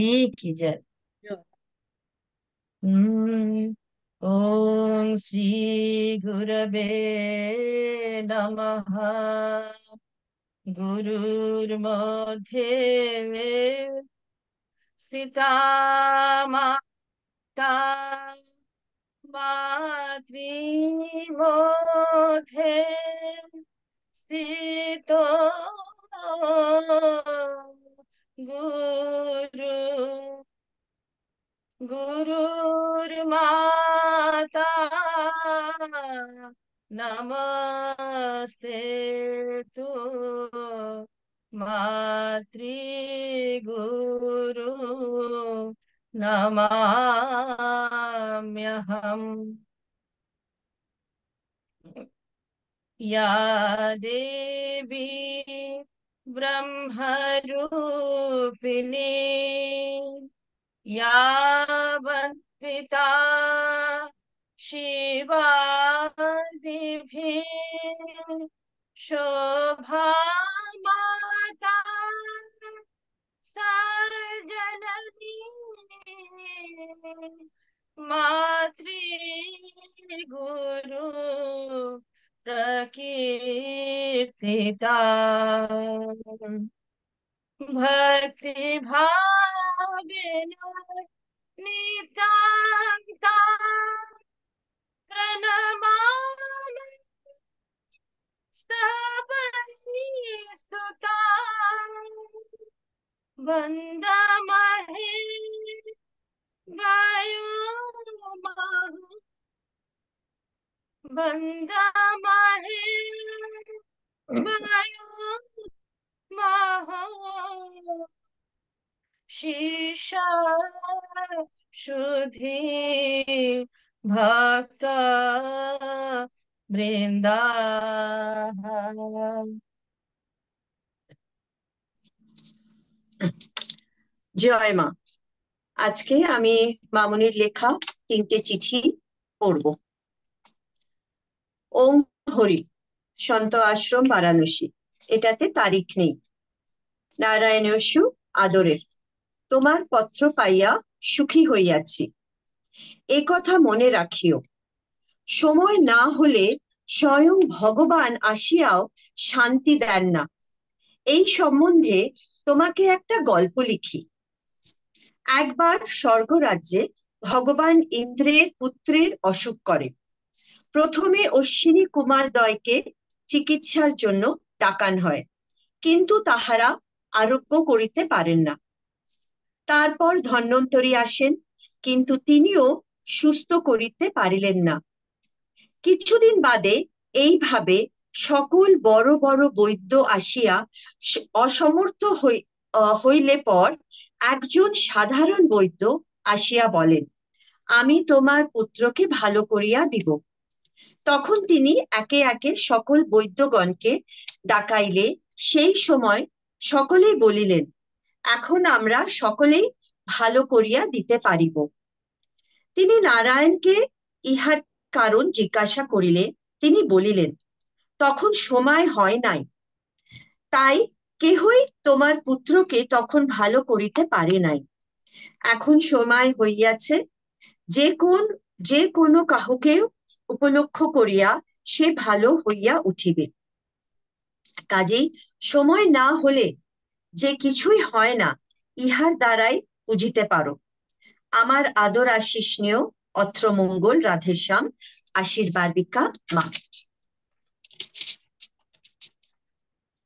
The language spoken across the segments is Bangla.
की जय। ओम श्री गुरवे नमः। गुरुर्मध्ये स्थिता माता मातृमोधे स्थितो गुरु गुरुर्माता नमस्ते तु मातृगुरु नमाम्यहम्। या देवी ब्रह्मरूपिणी या वन्दिता शिवादिभिः शोभामाता सर्वजननी मातृगुरु प्रकीर्तिता भक्ति भावेन नितान्ता प्रणमामि स्तवति स्तुता वन्दमहे वायुमहु वन्दमहे वायुमहु शीर्षा शुद्धि भक्त বৃন্দা। জয় মা। আজকে আমি মামুনির লেখা 3টে চিঠি পড়ব। ওম হরি, সন্ত আশ্রম বারাণসী। এটাতে তারিখ নেই। নারায়ণস্যু আদরের, তোমার পত্র পাইয়া সুখী হইয়াছি। এ কথা মনে রাখিও, সময় না হলে স্বয়ং ভগবান আসিয়াও শান্তি দেন না। এই সম্বন্ধে তোমাকে একটা গল্প লিখি। একবার স্বর্গরাজ্যে ভগবান ইন্দ্রের পুত্রের অসুখ করে। প্রথমে অশ্বিনী কুমারদ্বয়কে চিকিৎসার জন্য ডাকান হয়, কিন্তু তাহারা আরোগ্য করিতে পারেন না। তারপর ধন্বন্তরী আসেন, কিন্তু তিনিও সুস্থ করিতে পারিলেন না। কিছুদিন বাদে এইভাবে সকল বড় বড় বৈদ্য আসিয়া অসমর্থ হইলে পর একজন সাধারণ বৈদ্য আসিয়া বলেন, আমি তোমার পুত্রকে ভালো করিয়া দিব। তখন তিনি একে একে সকল বৈদ্যগণকে ডাকাইলে সেই সময় সকলেই বলিলেন, এখন আমরা সকলেই ভালো করিয়া দিতে পারিব। তিনি নারায়ণকে ইহার কারণ জিজ্ঞাসা করিলে তিনি বলিলেন, তখন সময় হয় নাই, তাই কেহই তোমার পুত্রকে তখন ভালো করিতে পারে নাই। এখন সময় হইয়াছে, যে কোনো কাহকে উপলক্ষ করিয়া সে ভালো হইয়া উঠিবে। কাজেই সময় না হলে যে কিছুই হয় না, ইহার দ্বারাই বুঝিতে পারো। আমার আদর আশিস নিও। অত্র মঙ্গল, রাধেশ্যাম, আশীর্বাদিকা মা।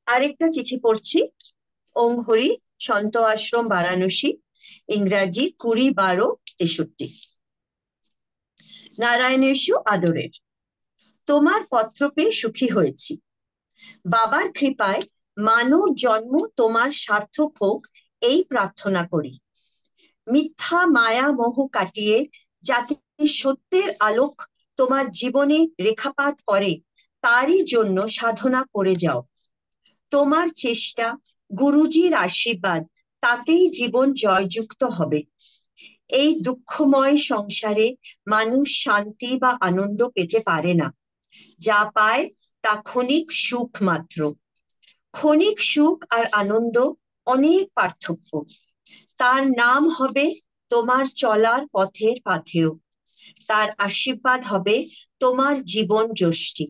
আরেকটা চিঠি পড়ছি। ওম হরি, সন্ত আশ্রম বারাণসী, ইংরাজি 20/12/63। নারায়ণেশু আদরের, তোমার পত্র পেয়ে সুখী হয়েছি। বাবার কৃপায় মানব জন্ম তোমার সার্থক হোক, এই প্রার্থনা করি। মিথ্যা মায়া মোহ কাটিয়ে যাতে সত্যের আলোক তোমার জীবনে রেখাপাত করে, তারই জন্য সাধনা করে যাও। তোমার চেষ্টা, গুরুজির আশীর্বাদ, তাতেই জীবন জয়যুক্ত হবে। এই দুঃখময় সংসারে মানুষ শান্তি বা আনন্দ পেতে পারে না। যা পায় তা ক্ষণিক সুখ মাত্র। ক্ষণিক সুখ আর আনন্দ অনেক পার্থক্য। তার নাম হবে তোমার চলার পথের পাথেয়, তার আশীর্বাদ হবে তোমার জীবন যষ্টি।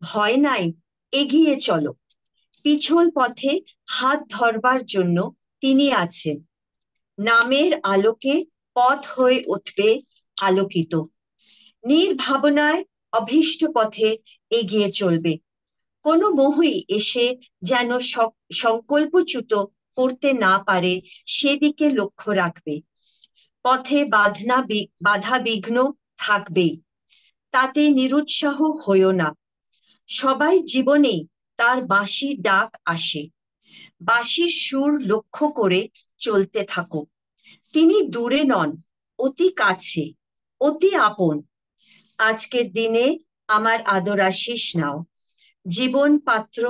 ভয় নাই, এগিয়ে চলো, পিছল পথে হাত ধরবার জন্য তিনি আছেন। নামের আলোকে পথ হয়ে উঠবে আলোকিত, নির্ভাবনায় অভীষ্ট পথে এগিয়ে চলবে। কোনো মোহই এসে যেন সংকল্পচ্যুত করতে না পারে সেদিকে লক্ষ্য রাখবে। পথে বাধা বিঘ্ন থাকবেই, তাতে নিরুৎসাহ হইও না। সবাই জীবনে তার বাঁশির ডাক আসে, বাঁশির সুর লক্ষ্য করে চলতে থাকো। তিনি দূরে নন, অতি কাছে, অতি আপন। আজকের দিনে আমার আদর আশিস নাও, জীবন পাত্র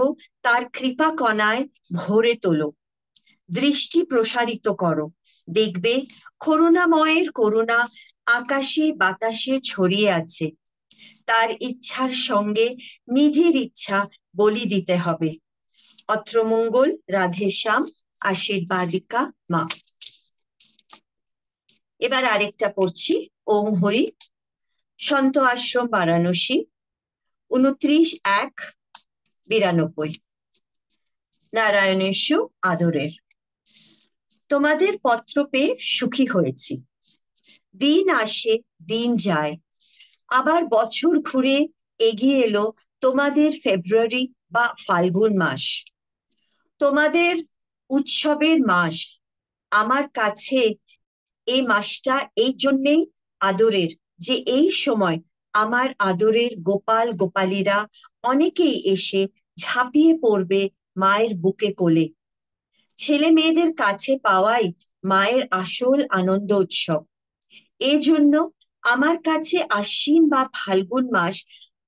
তার কৃপা কণায় ভরে তোলো, দৃষ্টি প্রসারিত করো, দেখবে করুণাময়ের করুণা আকাশে বাতাসে ছড়িয়ে আছে। তার ইচ্ছার সঙ্গে নিজের ইচ্ছা বলি দিতে হবে। অত্রমঙ্গল, রাধেশ্যাম, আশীর্বাদিকা মা। এবার আরেকটা পড়ছি। ওম হরি, সন্ত আশ্রম বারাণসী, 29/1/92। নারায়ণেশ্বর আদরের, তোমাদের পত্র পেয়ে সুখী হয়েছি। দিন আসে, দিন যায়, আবার বছর ঘুরে এগিয়ে এলো তোমাদের ফেব্রুয়ারি বা ফাল্গুন মাস, তোমাদের উৎসবের মাস। আমার কাছে এই মাসটা এই জন্যেই আদরের যে এই সময় আমার আদরের গোপাল গোপালীরা অনেকেই এসে ঝাঁপিয়ে পড়বে মায়ের বুকে কোলে। ছেলে মেয়েদের কাছে পাওয়াই মায়ের আসল আনন্দ উৎসব। এজন্য আমার কাছে আশ্বিন বা ফাল্গুন মাস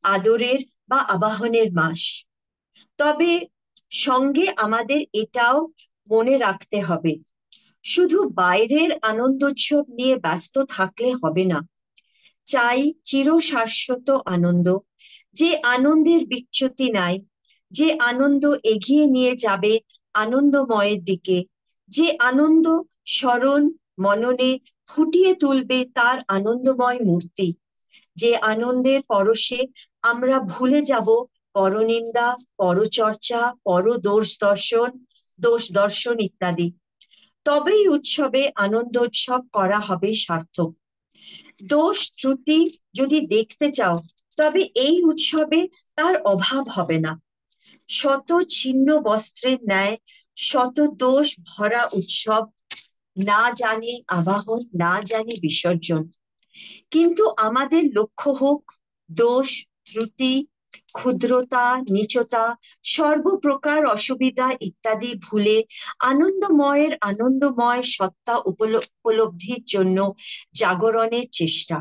আদরের বা আবাহনের মাস। তবে সঙ্গে আমাদের এটাও মনে রাখতে হবে, শুধু বাইরের আনন্দোৎসব নিয়ে ব্যস্ত থাকলে হবে না। চাই চিরশাশ্বত আনন্দ, যে আনন্দের বিচ্যুতি নাই, যে আনন্দ এগিয়ে নিয়ে যাবে আনন্দময়ের দিকে, যে আনন্দ স্মরণ মননে ফুটিয়ে তুলবে তার আনন্দময় মূর্তি, যে আনন্দের পরশে আমরা ভুলে যাব পরনিন্দা, পরচর্চা, দোষ দর্শন ইত্যাদি। তবেই উৎসবে আনন্দোৎসব করা হবে সার্থক। দোষ ত্রুটি যদি দেখতে চাও, তবে এই উৎসবে তার অভাব হবে না। শত ছিন্ন বস্ত্রের ন্যায় শত দোষ ভরা উৎসব, না জানি আবাহন, না জানি বিসর্জন। কিন্তু আমাদের লক্ষ্য হোক দোষ, ত্রুটি, ক্ষুদ্রতা, নীচতা, সর্বপ্রকার অসুবিধা ইত্যাদি ভুলে আনন্দময় সত্তা উপলব্ধির জন্য জাগরণের চেষ্টা।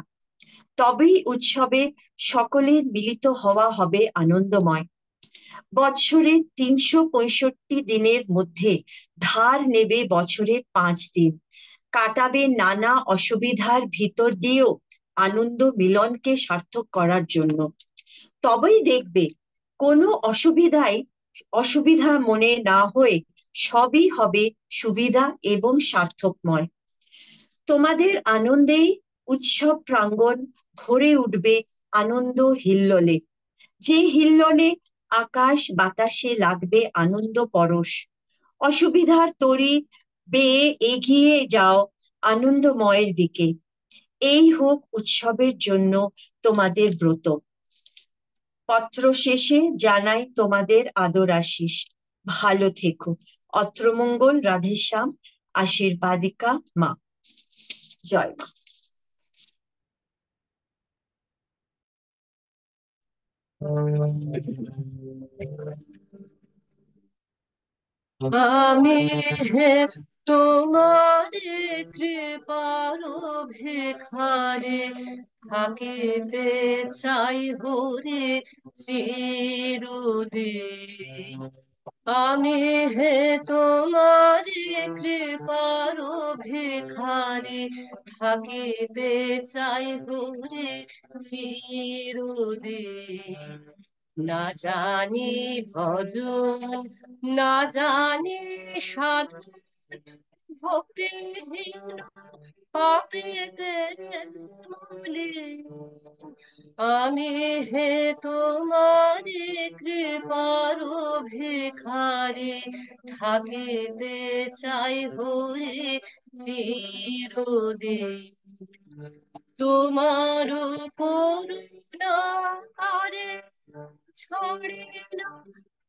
তবেই উৎসবে সকলের মিলিত হওয়া হবে আনন্দময়। বৎসরের 365 দিনের মধ্যে ধার নেবে বছরে 5 দিন, কাটাবে নানা অসুবিধার ভিতর দিয়েও আনন্দ মিলনকে সার্থক করার জন্য। তবেই দেখবে কোনো অসুবিধা মনে না হয়ে সবই হবে সুবিধা এবং সার্থকময়। তোমাদের আনন্দেই উৎসব প্রাঙ্গণ ভরে উঠবে আনন্দ হিল্লোলে, যে হিল্লোলে আকাশ বাতাসে লাগবে আনন্দ পরশ। অসুবিধার তরি বেয়ে এগিয়ে যাও আনন্দময়ের দিকে। এই হোক উৎসবের জন্য তোমাদের ব্রত। পত্র শেষে জানাই তোমাদের আদর আশিস। ভালো থেকো। অত্রমঙ্গল, রাধেশ্যাম, আশীর্বাদিকা মা। জয় মা। আমি হে তোমার কৃপার ভিখারি, থাকিতে চাই হরে চিরদিন। আমি হে তোমার কৃপার ভিখারি, থাকিতে চাই হরে চিরদিন। না জানি ভজন, না জানি সাধন, ভক্তিহীন পাপীতে মলিন, আমি হে তোমারি কৃপার ভিখারি, থাকিতে চাই হরি চিরদিন। তোমার করুণা কারে ছাড়ে না,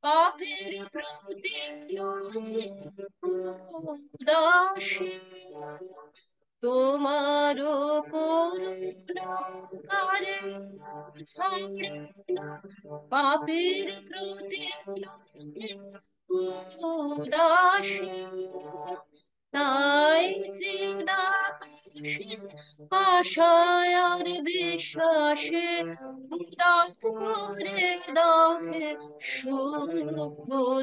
পাপের প্রতি উদাসী, তোমার করুণা কারে ছাড়ে না, পাপের প্রতি উদাসী, তাই চিদাকাশে আশায় আর বিশ্বাসে দান করে দাও হে সুখ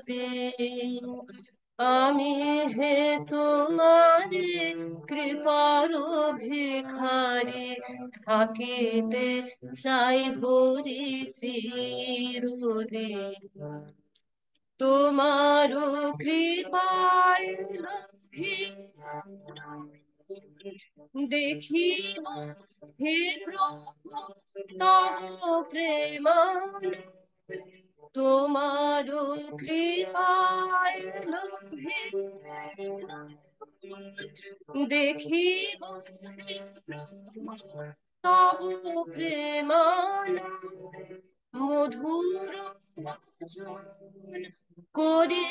দিন। আমি হে তোমারি কৃপার ভিখারি, থাকিতে চাই হরি চিরদিন। তোমার কৃপায় দেখিব হে প্রভু তব প্রেমানন্দ, তোমার কৃপায় দেখিব হে প্রভু তব প্রেমানন্দ, মধুর বচন করি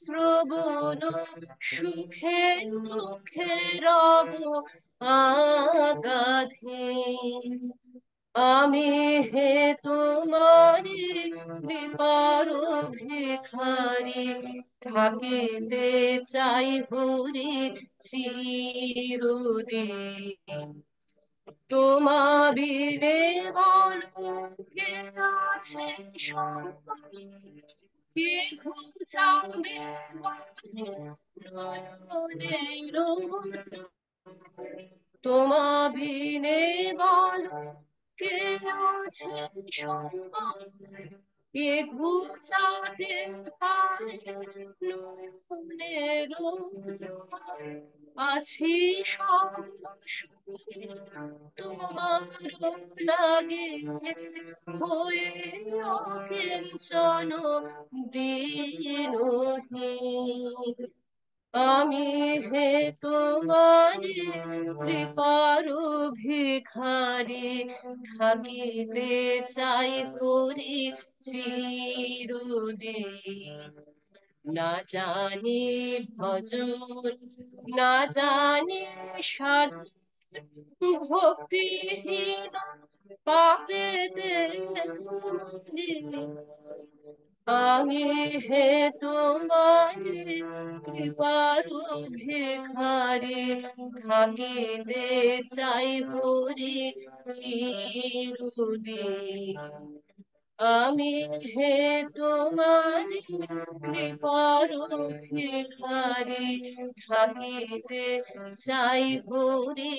শ্রবণ, সুখে দুঃখে রব আগাধীন। আমি হে তোমারি কৃপার ভিখারি, থাকিতে চাই হরি চিরদিন। তোমা বিনে বলো কে আছে সম্বল, কে ঘুচাবে বাঁধে নয়নের জল। তোমা বিনে বলো কে আছে সম্বল, কে ঘুচাতে পারে নয়নের জল। আছি সমসুখে তোমার লাগে, হয়ে অকিঞ্চন দীনহীন। আমি হে তোমারি কৃপার ভিখারি, থাকিতে চাই হরি চিরদিন। না জানি ভজন, না জানি সাধন, ভক্তিহীন পাপেতে মলিন, আমি হে তোমারি কৃপার ভিখারি, থাকিতে চাই হরি চিরদিন। আমি হে তোমারি কৃপার ভিখারি, থাকিতে চাই হরি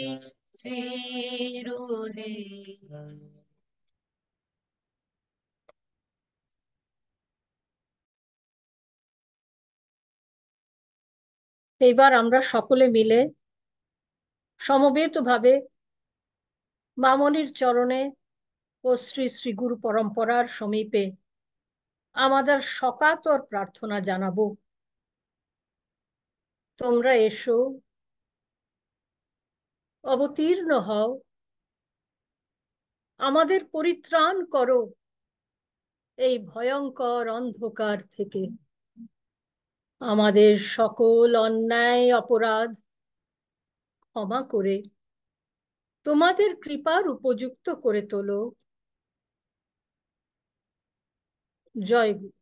চিরদিন। এইবার আমরা সকলে মিলে সমবেতভাবে মামনির চরণে ও শ্রী শ্রী গুরু পরম্পরার সমীপে আমাদের সকাতর প্রার্থনা জানাবো। তোমরা এসো, অবতীর্ণ হও, আমাদের পরিত্রাণ করো এই ভয়ঙ্কর অন্ধকার থেকে। আমাদের সকল অন্যায় অপরাধ ক্ষমা করে তোমাদের কৃপার উপযুক্ত করে তোলো। জয় গুরু,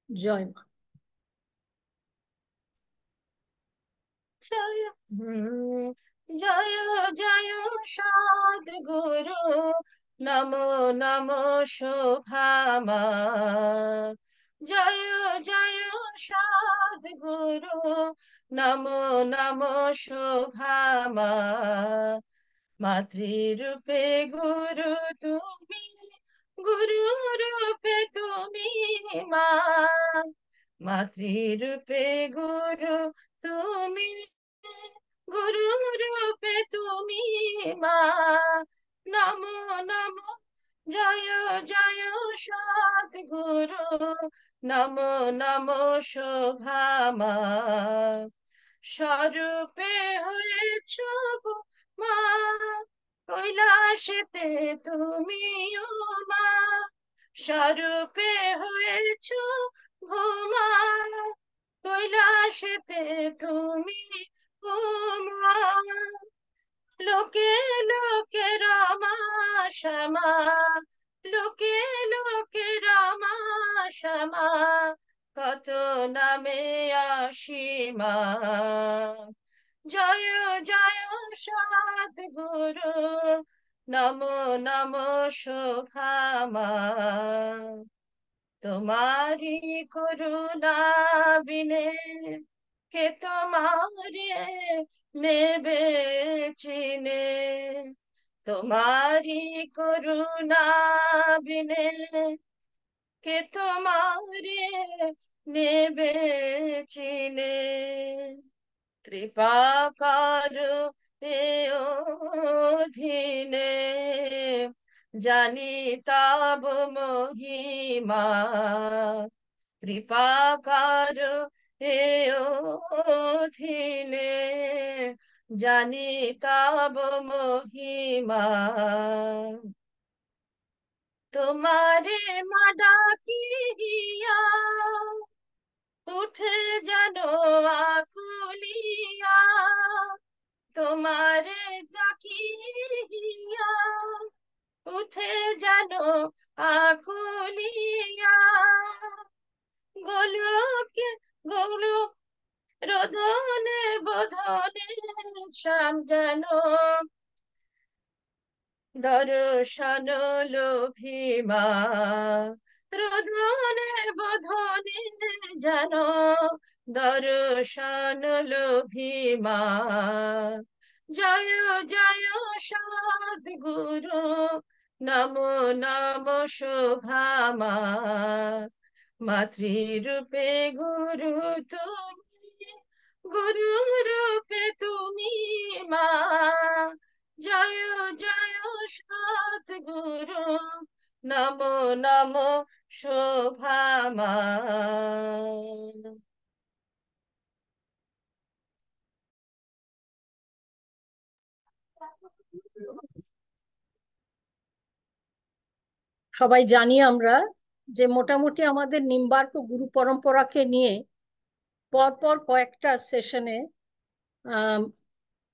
জয় মা। জয় জয় জয় সদ্গুরু, নমো নমো শোভামা। জয় জয় সদ্গুরু, নমো নমো শোভামা। মাতৃরূপে গুরু তুমি, গুরু রূপে তুমি মা। মাতৃরূপে গুরু তুমি গুরু রূপে তুমি মা, নমো নমো জয় জয় সদ্গুরু, নমো নমো শোভা মা। স্বরূপে হয়েছ গো মা, কৈলাসেতে তুমি মা, স্বরূপে হয়েছ ভূমা, কৈলাসেতে তুমি মা। লোকে লোকে রমা শ্যামা, লোকে লোকে রমা শ্যামা, কত নামে অসীমা। জয় জয় সদ্গুরু, নমো নমো শোভা মা। তোমারি করুণা বিনে কে তোমারে নেবে চিনে, তোমারি করুণা বিনে কে তোমারে নেবে চিনে। কৃপা করো এ অধীনে, জানি তব মহিমা। কৃপা করো এ অধীনে, জানি তব মহিমা। তোমারে মা ডাকিয়া উঠে যেন আকুলিয়া, তোমারে ডাকিয়া উঠে যেন আকুলিয়া। গোলকে গোলক রোদনে বোধনে শ্যাম যেন দর্শন লোভিমা। রোদনে বোধনে যেন দর্শন লোভিমা। জয় জয় সদ্গুরু, নমো নমো শোভা মা। মাতৃরূপে গুরু তুমি, গুরু রূপে তুমি মা। জয় জয় সদ্গুরু, নমো নমো শোভা মা। সবাই জানি আমরা যে মোটামুটি আমাদের নিম্বার্ক গুরু পরম্পরাকে নিয়ে পরপর কয়েকটা সেশনে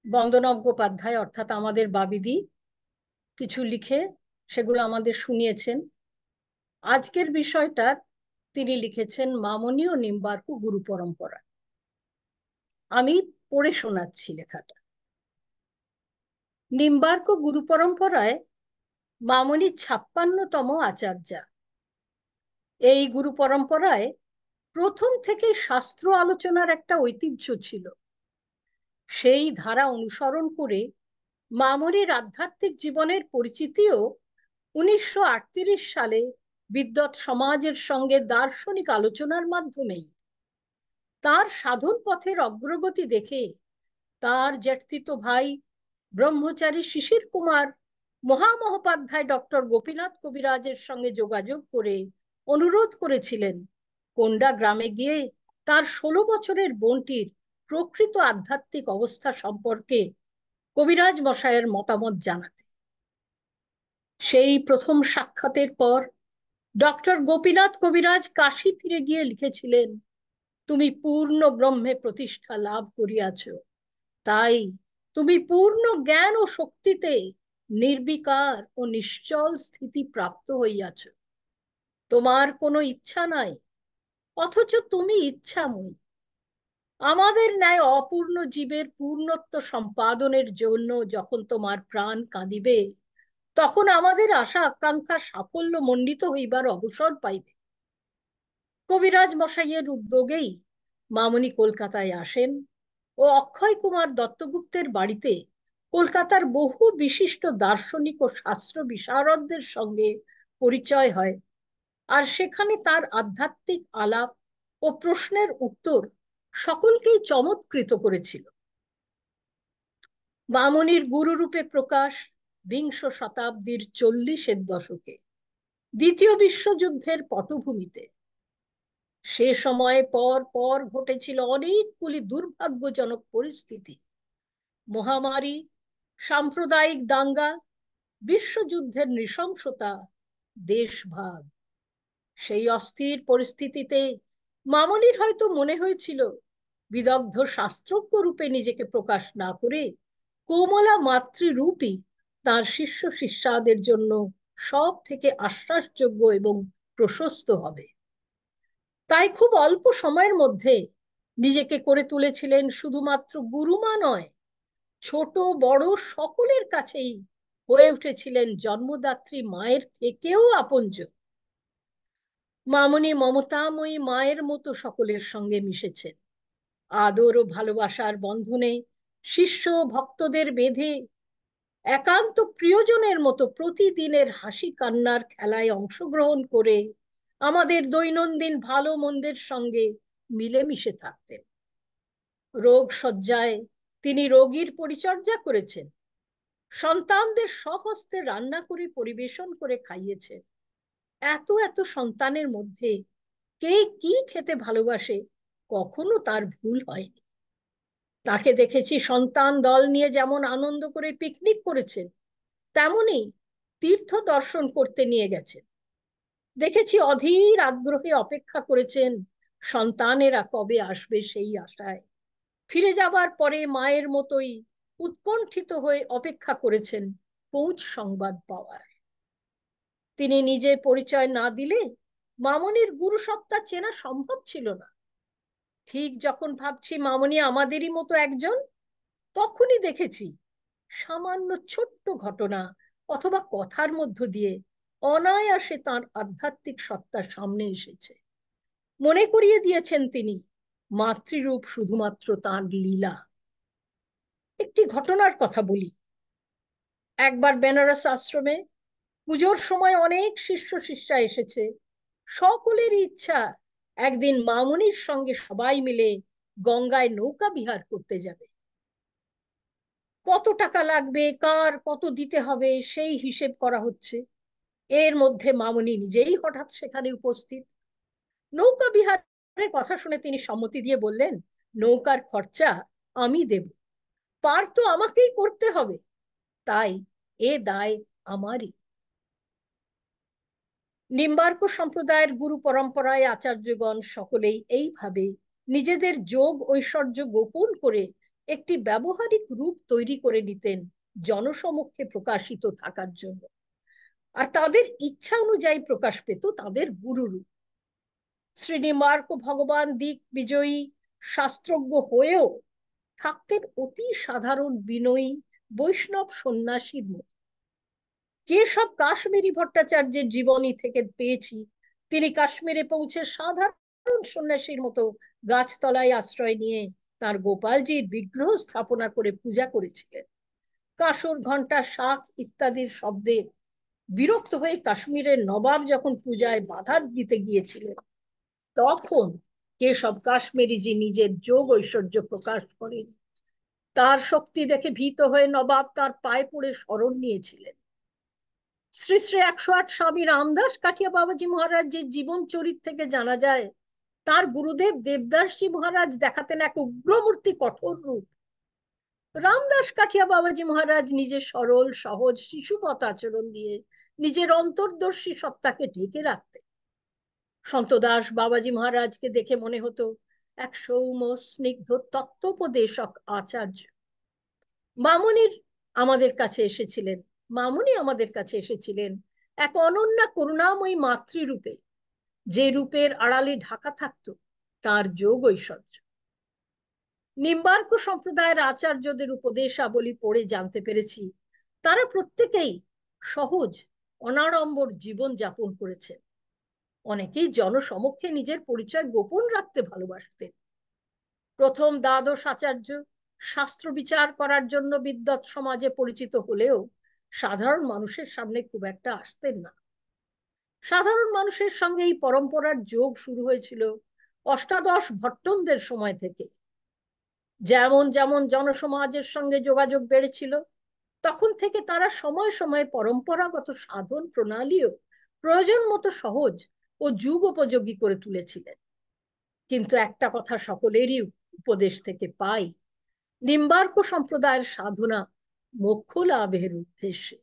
বন্দনা মুখোপাধ্যায় অর্থাৎ আমাদের বাবিদি কিছু লিখে সেগুলো আমাদের শুনিয়েছেন। আজকের বিষয়টা তিনি লিখেছেন মামনি ও নিম্বার্ক গুরু পরম্পরা। আমি পড়ে শোনাচ্ছি লেখাটা। নিম্বার্ক গুরু পরম্পরায় মামনি 56তম আচার্যা। এই গুরু পরম্পরায় প্রথম থেকে শাস্ত্র আলোচনার একটা ঐতিহ্য ছিল। সেই ধারা অনুসরণ করে মামনির আধ্যাত্মিক জীবনের পরিচিতিও 1938 সালে বিদ্বৎ সমাজের সঙ্গে দার্শনিক আলোচনার মাধ্যমেই। তার সাধন পথের অগ্রগতি দেখে তার জ্যেষ্ঠিত ভাই ব্রহ্মচারী শিশির কুমার মহামহোপাধ্যায় ডক্টর গোপীনাথ কবিরাজের সঙ্গে যোগাযোগ করে অনুরোধ করেছিলেন কোন্ডা গ্রামে গিয়ে তার 16 বছরের বোনটির প্রকৃত আধ্যাত্মিক অবস্থা সম্পর্কে কবিরাজ মশায়ের মতামত জানাতে। সেই প্রথম সাক্ষাতের পর ডক্টর গোপীনাথ কবিরাজ কাশী ফিরে গিয়ে লিখেছিলেন, তুমি পূর্ণ ব্রহ্মে প্রতিষ্ঠা লাভ করিয়াছ, তাই তুমি পূর্ণ জ্ঞান ও শক্তিতে নির্বিকার ও নিশ্চল স্থিতি প্রাপ্ত হইয়াছ। তোমার কোনো ইচ্ছা নাই, অথচ তুমি ইচ্ছাময়ী। আমাদের ন্যায় অপূর্ণ জীবের পূর্ণত্ব সম্পাদনের জন্য যখন তোমার প্রাণ কাঁদিবে, তখন আমাদের আশা আকাঙ্ক্ষা সাফল্য মণ্ডিত হইবার অবসর পাইবে। কবিরাজ মশাইয়ের উদ্যোগেই মামনি কলকাতায় আসেন ও অক্ষয় কুমার দত্তগুপ্তের বাড়িতে কলকাতার বহু বিশিষ্ট দার্শনিক ও শাস্ত্র বিশারদদের সঙ্গে পরিচয় হয়। আর সেখানে তার আধ্যাত্মিক আলাপ ও প্রশ্নের উত্তর সকলকেই চমৎকৃত করেছিল। মামনির গুরুরূপে প্রকাশ বিংশ শতাব্দীর 40-এর দশকে, দ্বিতীয় বিশ্বযুদ্ধের পটভূমিতে। সে সময় পর পর ঘটেছিল অনেকগুলি দুর্ভাগ্যজনক পরিস্থিতি, মহামারী, সাম্প্রদায়িক দাঙ্গা, বিশ্বযুদ্ধের নৃশংসতা, দেশভাগ। সেই অস্থির পরিস্থিতিতে মামনির হয়তো মনে হয়েছিল বিদগ্ধ শাস্ত্রজ্ঞ রূপে নিজেকে প্রকাশ না করে কোমলা মাতৃরূপই তার শিষ্য শিষ্যাদের জন্য সব থেকে আশ্বাসযোগ্য এবং প্রশস্ত হবে। তাই খুব অল্প সময়ের মধ্যে নিজেকে করে তুলেছিলেন শুধুমাত্র গুরুমা নয়, ছোট বড় সকলের কাছেই হয়ে উঠেছিলেন জন্মদাত্রী মায়ের থেকেও আপনজন। মামনি মমতাময়ী মায়ের মতো সকলের সঙ্গে মিশেছেন। আদর ও ভালোবাসার বন্ধনে শিষ্য ভক্তদের বেঁধে একান্ত প্রিয়জনের মতো প্রতিদিনের হাসি কান্নার খেলায় অংশগ্রহণ করে আমাদের দৈনন্দিন ভালো মন্দের সঙ্গে মিলেমিশে থাকতেন। রোগ শয্যায় তিনি রোগীর পরিচর্যা করেছেন, সন্তানদের স্বহস্তে রান্না করে পরিবেশন করে খাইয়েছেন। এত এত সন্তানের মধ্যে কে কি খেতে ভালোবাসে কখনো তার ভুল হয়নি। তাকে দেখেছি সন্তান দল নিয়ে যেমন আনন্দ করে পিকনিক করেছেন, তেমনি তীর্থ দর্শন করতে নিয়ে গেছেন। দেখেছি অধীর আগ্রহে অপেক্ষা করেছেন সন্তানেরা কবে আসবে সেই আশায়। ফিরে যাবার পরে মায়ের মতোই উৎকণ্ঠিত হয়ে অপেক্ষা করেছেন পৌঁছ সংবাদ পাওয়ার। তিনি নিজে পরিচয় না দিলে মামনির গুরুসত্তা চেনা সম্ভব ছিল না। ঠিক যখন ভাবছি মামনি আমাদেরই মতো একজন, তখনই দেখেছি সামান্য ছোট্ট ঘটনা অথবা কথার মধ্য দিয়ে অনায়াসে তাঁর আধ্যাত্মিক সত্তা সামনে এসেছে। মনে করিয়ে দিয়েছেন তিনি মাতৃরূপ শুধুমাত্র তাঁর লীলা। একটি ঘটনার কথা বলি। একবার বেনারস আশ্রমে পুজোর সময় অনেক শিষ্য শিষ্যা এসেছে। সকলের ইচ্ছা একদিন মামনির সঙ্গে সবাই মিলে গঙ্গায় নৌকা বিহার করতে যাবে। কত টাকা লাগবে, কার কত দিতে হবে সেই হিসেব করা হচ্ছে। এর মধ্যে মামনি নিজেই হঠাৎ সেখানে উপস্থিত। নৌকা বিহারের কথা শুনে তিনি সম্মতি দিয়ে বললেন, নৌকার খরচা আমি দেব, পার তো আমাকেই করতে হবে, তাই এ দায় আমারই। নিম্বার্ক সম্প্রদায়ের গুরু পরম্পরায় আচার্যগণ সকলেই এইভাবে নিজেদের যোগ ঐশ্বর্য গোপন করে একটি ব্যবহারিক রূপ তৈরি করে নিতেন জনসমক্ষে প্রকাশিত থাকার জন্য, আর তাদের ইচ্ছা অনুযায়ী প্রকাশ পেত তাদের গুরুরূপ। শ্রী নিম্বার্ক ভগবান দিক বিজয়ী শাস্ত্রজ্ঞ হয়েও থাকতেন অতি সাধারণ বিনয়ী বৈষ্ণব সন্ন্যাসীর মতো। কেশব কাশ্মীরি ভট্টাচার্যের জীবনী থেকে পেয়েছি তিনি কাশ্মীরে পৌঁছে সাধারণ সন্ন্যাসীর মতো গাছতলায় আশ্রয় নিয়ে তার গোপালজির বিগ্রহ স্থাপনা করে পূজা করেছিলেন। কাঁসর, ঘণ্টা, শাঁখ ইত্যাদির শব্দে বিরক্ত হয়ে কাশ্মীরের নবাব যখন পূজায় বাধা দিতে গিয়েছিলেন, তখন কেশব কাশ্মীরিজি নিজের যোগ ঐশ্বর্য প্রকাশ করেন। তার শক্তি দেখে ভীত হয়ে নবাব তার পায়ে পড়ে শরণ নিয়েছিলেন। শ্রী শ্রী 108 স্বামী রামদাস কাঠিয়া বাবাজি মহারাজের জীবন চরিত থেকে জানা যায় তার গুরুদেব দেবদাসজি মহারাজ দেখাতেন এক উগ্রমূর্তি কঠোর রূপ। রামদাস কাঠিয়া বাবাজি মহারাজ নিজের সরল সহজ শিশুপথ আচরণ দিয়ে নিজের অন্তর্দর্শী সত্তাকে ঢেকে রাখতেন। সন্তদাস বাবাজি মহারাজকে দেখে মনে হতো এক সৌম্য স্নিগ্ধ তত্ত্বোপদেশক আচার্য। মামনির আমাদের কাছে এসেছিলেন মামনি আমাদের কাছে এসেছিলেন এক অনন্যা করুণাময়ী মাতৃরূপে, যে রূপের আড়ালে ঢাকা থাকত তার যোগ ঐশ্বর্য। নিম্বার্ক সম্প্রদায়ের আচার্যদের উপদেশাবলী পড়ে জানতে পেরেছি তারা প্রত্যেকেই সহজ অনাড়ম্বর জীবন যাপন করেছেন। অনেকেই জনসমক্ষে নিজের পরিচয় গোপন রাখতে ভালোবাসতেন। প্রথম দ্বাদশ আচার্য শাস্ত্র বিচার করার জন্য বিদ্বৎ সমাজে পরিচিত হলেও সাধারণ মানুষের সামনে খুব একটা আসতেন না। সাধারণ মানুষের সঙ্গে এই পরম্পরার যোগ শুরু হয়েছিল অষ্টাদশ ভট্টনদের সময় থেকে। যেমন যেমন জনসমাজের সঙ্গে যোগাযোগ বেড়েছিল, তখন থেকে তারা সময় সময় পরম্পরাগত সাধন প্রণালীও প্রয়োজন মতো সহজ ও যুগ উপযোগী করে তুলেছিলেন। কিন্তু একটা কথা সকলেরই উপদেশ থেকে পাই, নিম্বার্ক সম্প্রদায়ের সাধনা মোক্ষ লাভের উদ্দেশ্যে।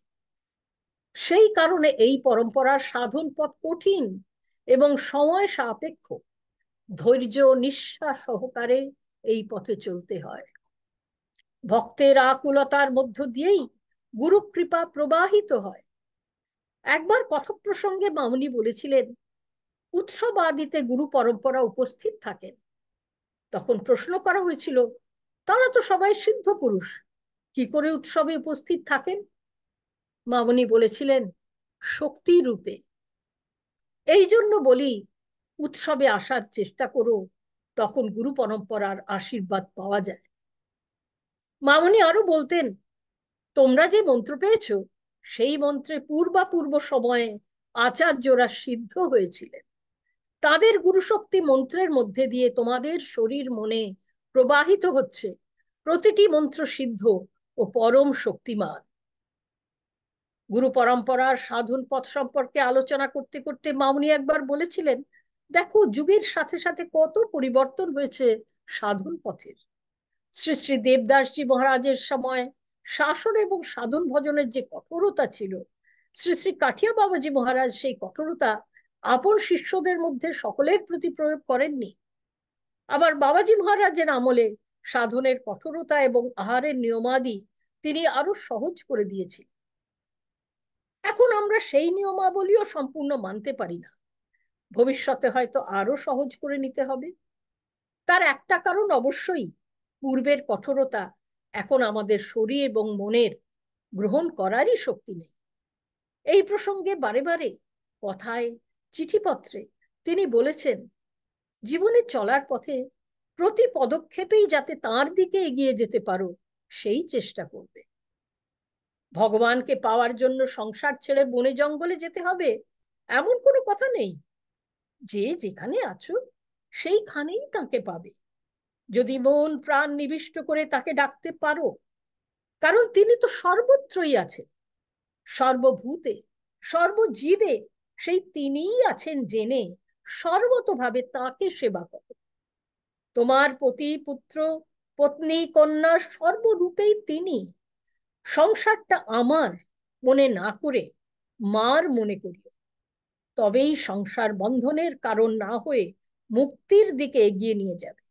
সেই কারণে এই পরম্পরার সাধন পথ কঠিন এবং সময় সাপেক্ষ। ধৈর্য নিঃশ্বাস সহকারে এই পথে চলতে হয়। ভক্তের আকুলতার মধ্য দিয়েই গুরু কৃপা প্রবাহিত হয়। একবার কথক প্রসঙ্গে মামুনি বলেছিলেন, উৎসব আদিতে গুরু পরম্পরা উপস্থিত থাকেন। তখন প্রশ্ন করা হয়েছিল, তারা তো সবাই সিদ্ধ পুরুষ, কি করে উৎসবে উপস্থিত থাকেন? মামুনি বলেছিলেন, শক্তি রূপে। এই জন্য বলি, উৎসবে আসার চেষ্টা করো, তখন গুরু পরম্পরার আশীর্বাদ পাওয়া যায়। মামুনি আরো বলতেন, তোমরা যে মন্ত্র পেয়েছ, সেই মন্ত্রে পূর্ব সময়ে আচার্যরা সিদ্ধ হয়েছিলেন। তাদের গুরুশক্তি মন্ত্রের মধ্যে দিয়ে তোমাদের শরীর মনে প্রবাহিত হচ্ছে। প্রতিটি মন্ত্র সিদ্ধ ও পরম শক্তিমান। গুরু পরম্পরার সাধন পথ সম্পর্কে আলোচনা করতে করতে মামুনি একবার বলেছিলেন, দেখো যুগের সাথে সাথে কত পরিবর্তন হয়েছে সাধন পথের। শ্রী শ্রী দেবদাসজি মহারাজের সময় শাসন এবং সাধন ভজনের যে কঠোরতা ছিল, শ্রী শ্রী কাঠিয়া বাবাজি মহারাজ সেই কঠোরতা আপন শিষ্যদের মধ্যে সকলের প্রতি প্রয়োগ করেননি। আবার বাবাজি মহারাজের আমলে সাধনের কঠোরতা এবং আহারের নিয়মাদি তিনি আরো সহজ করে দিয়েছিলেন। এখন আমরা সেই নিয়মাবলীও সম্পূর্ণ মানতে পারি না। ভবিষ্যতে হয়তো আরো সহজ করে নিতে হবে। তার একটা কারণ অবশ্যই, পূর্বের কঠোরতা এখন আমাদের শরীর এবং মনের গ্রহণ করারই শক্তি নেই। এই প্রসঙ্গে বারে বারে কথায়, চিঠিপত্রে তিনি বলেছেন, জীবনে চলার পথে প্রতি পদক্ষেপেই যাতে তার দিকে এগিয়ে যেতে পারো, সেই চেষ্টা করবে। ভগবানকে পাওয়ার জন্য সংসার ছেড়ে বনে জঙ্গলে যেতে হবে এমন কোনো কথা নেই। যে যেখানে আছো সেইখানেই তাকে পাবে, যদি মন প্রাণ নিবিষ্ট করে তাকে ডাকতে পারো। কারণ তিনি তো সর্বত্রই আছেন, সর্বভূতে সর্বজীবে সেই তিনিই আছেন জেনে সর্বতভাবে তাকে সেবা করো। তোমার পতি পুত্র পত্নী কন্যা সর্বরূপেই তিনি। সংসারটা আমার মনে না করে মার মনে করিও, তবেই সংসার বন্ধনের কারণ না হয়ে মুক্তির দিকে এগিয়ে নিয়ে যাবে।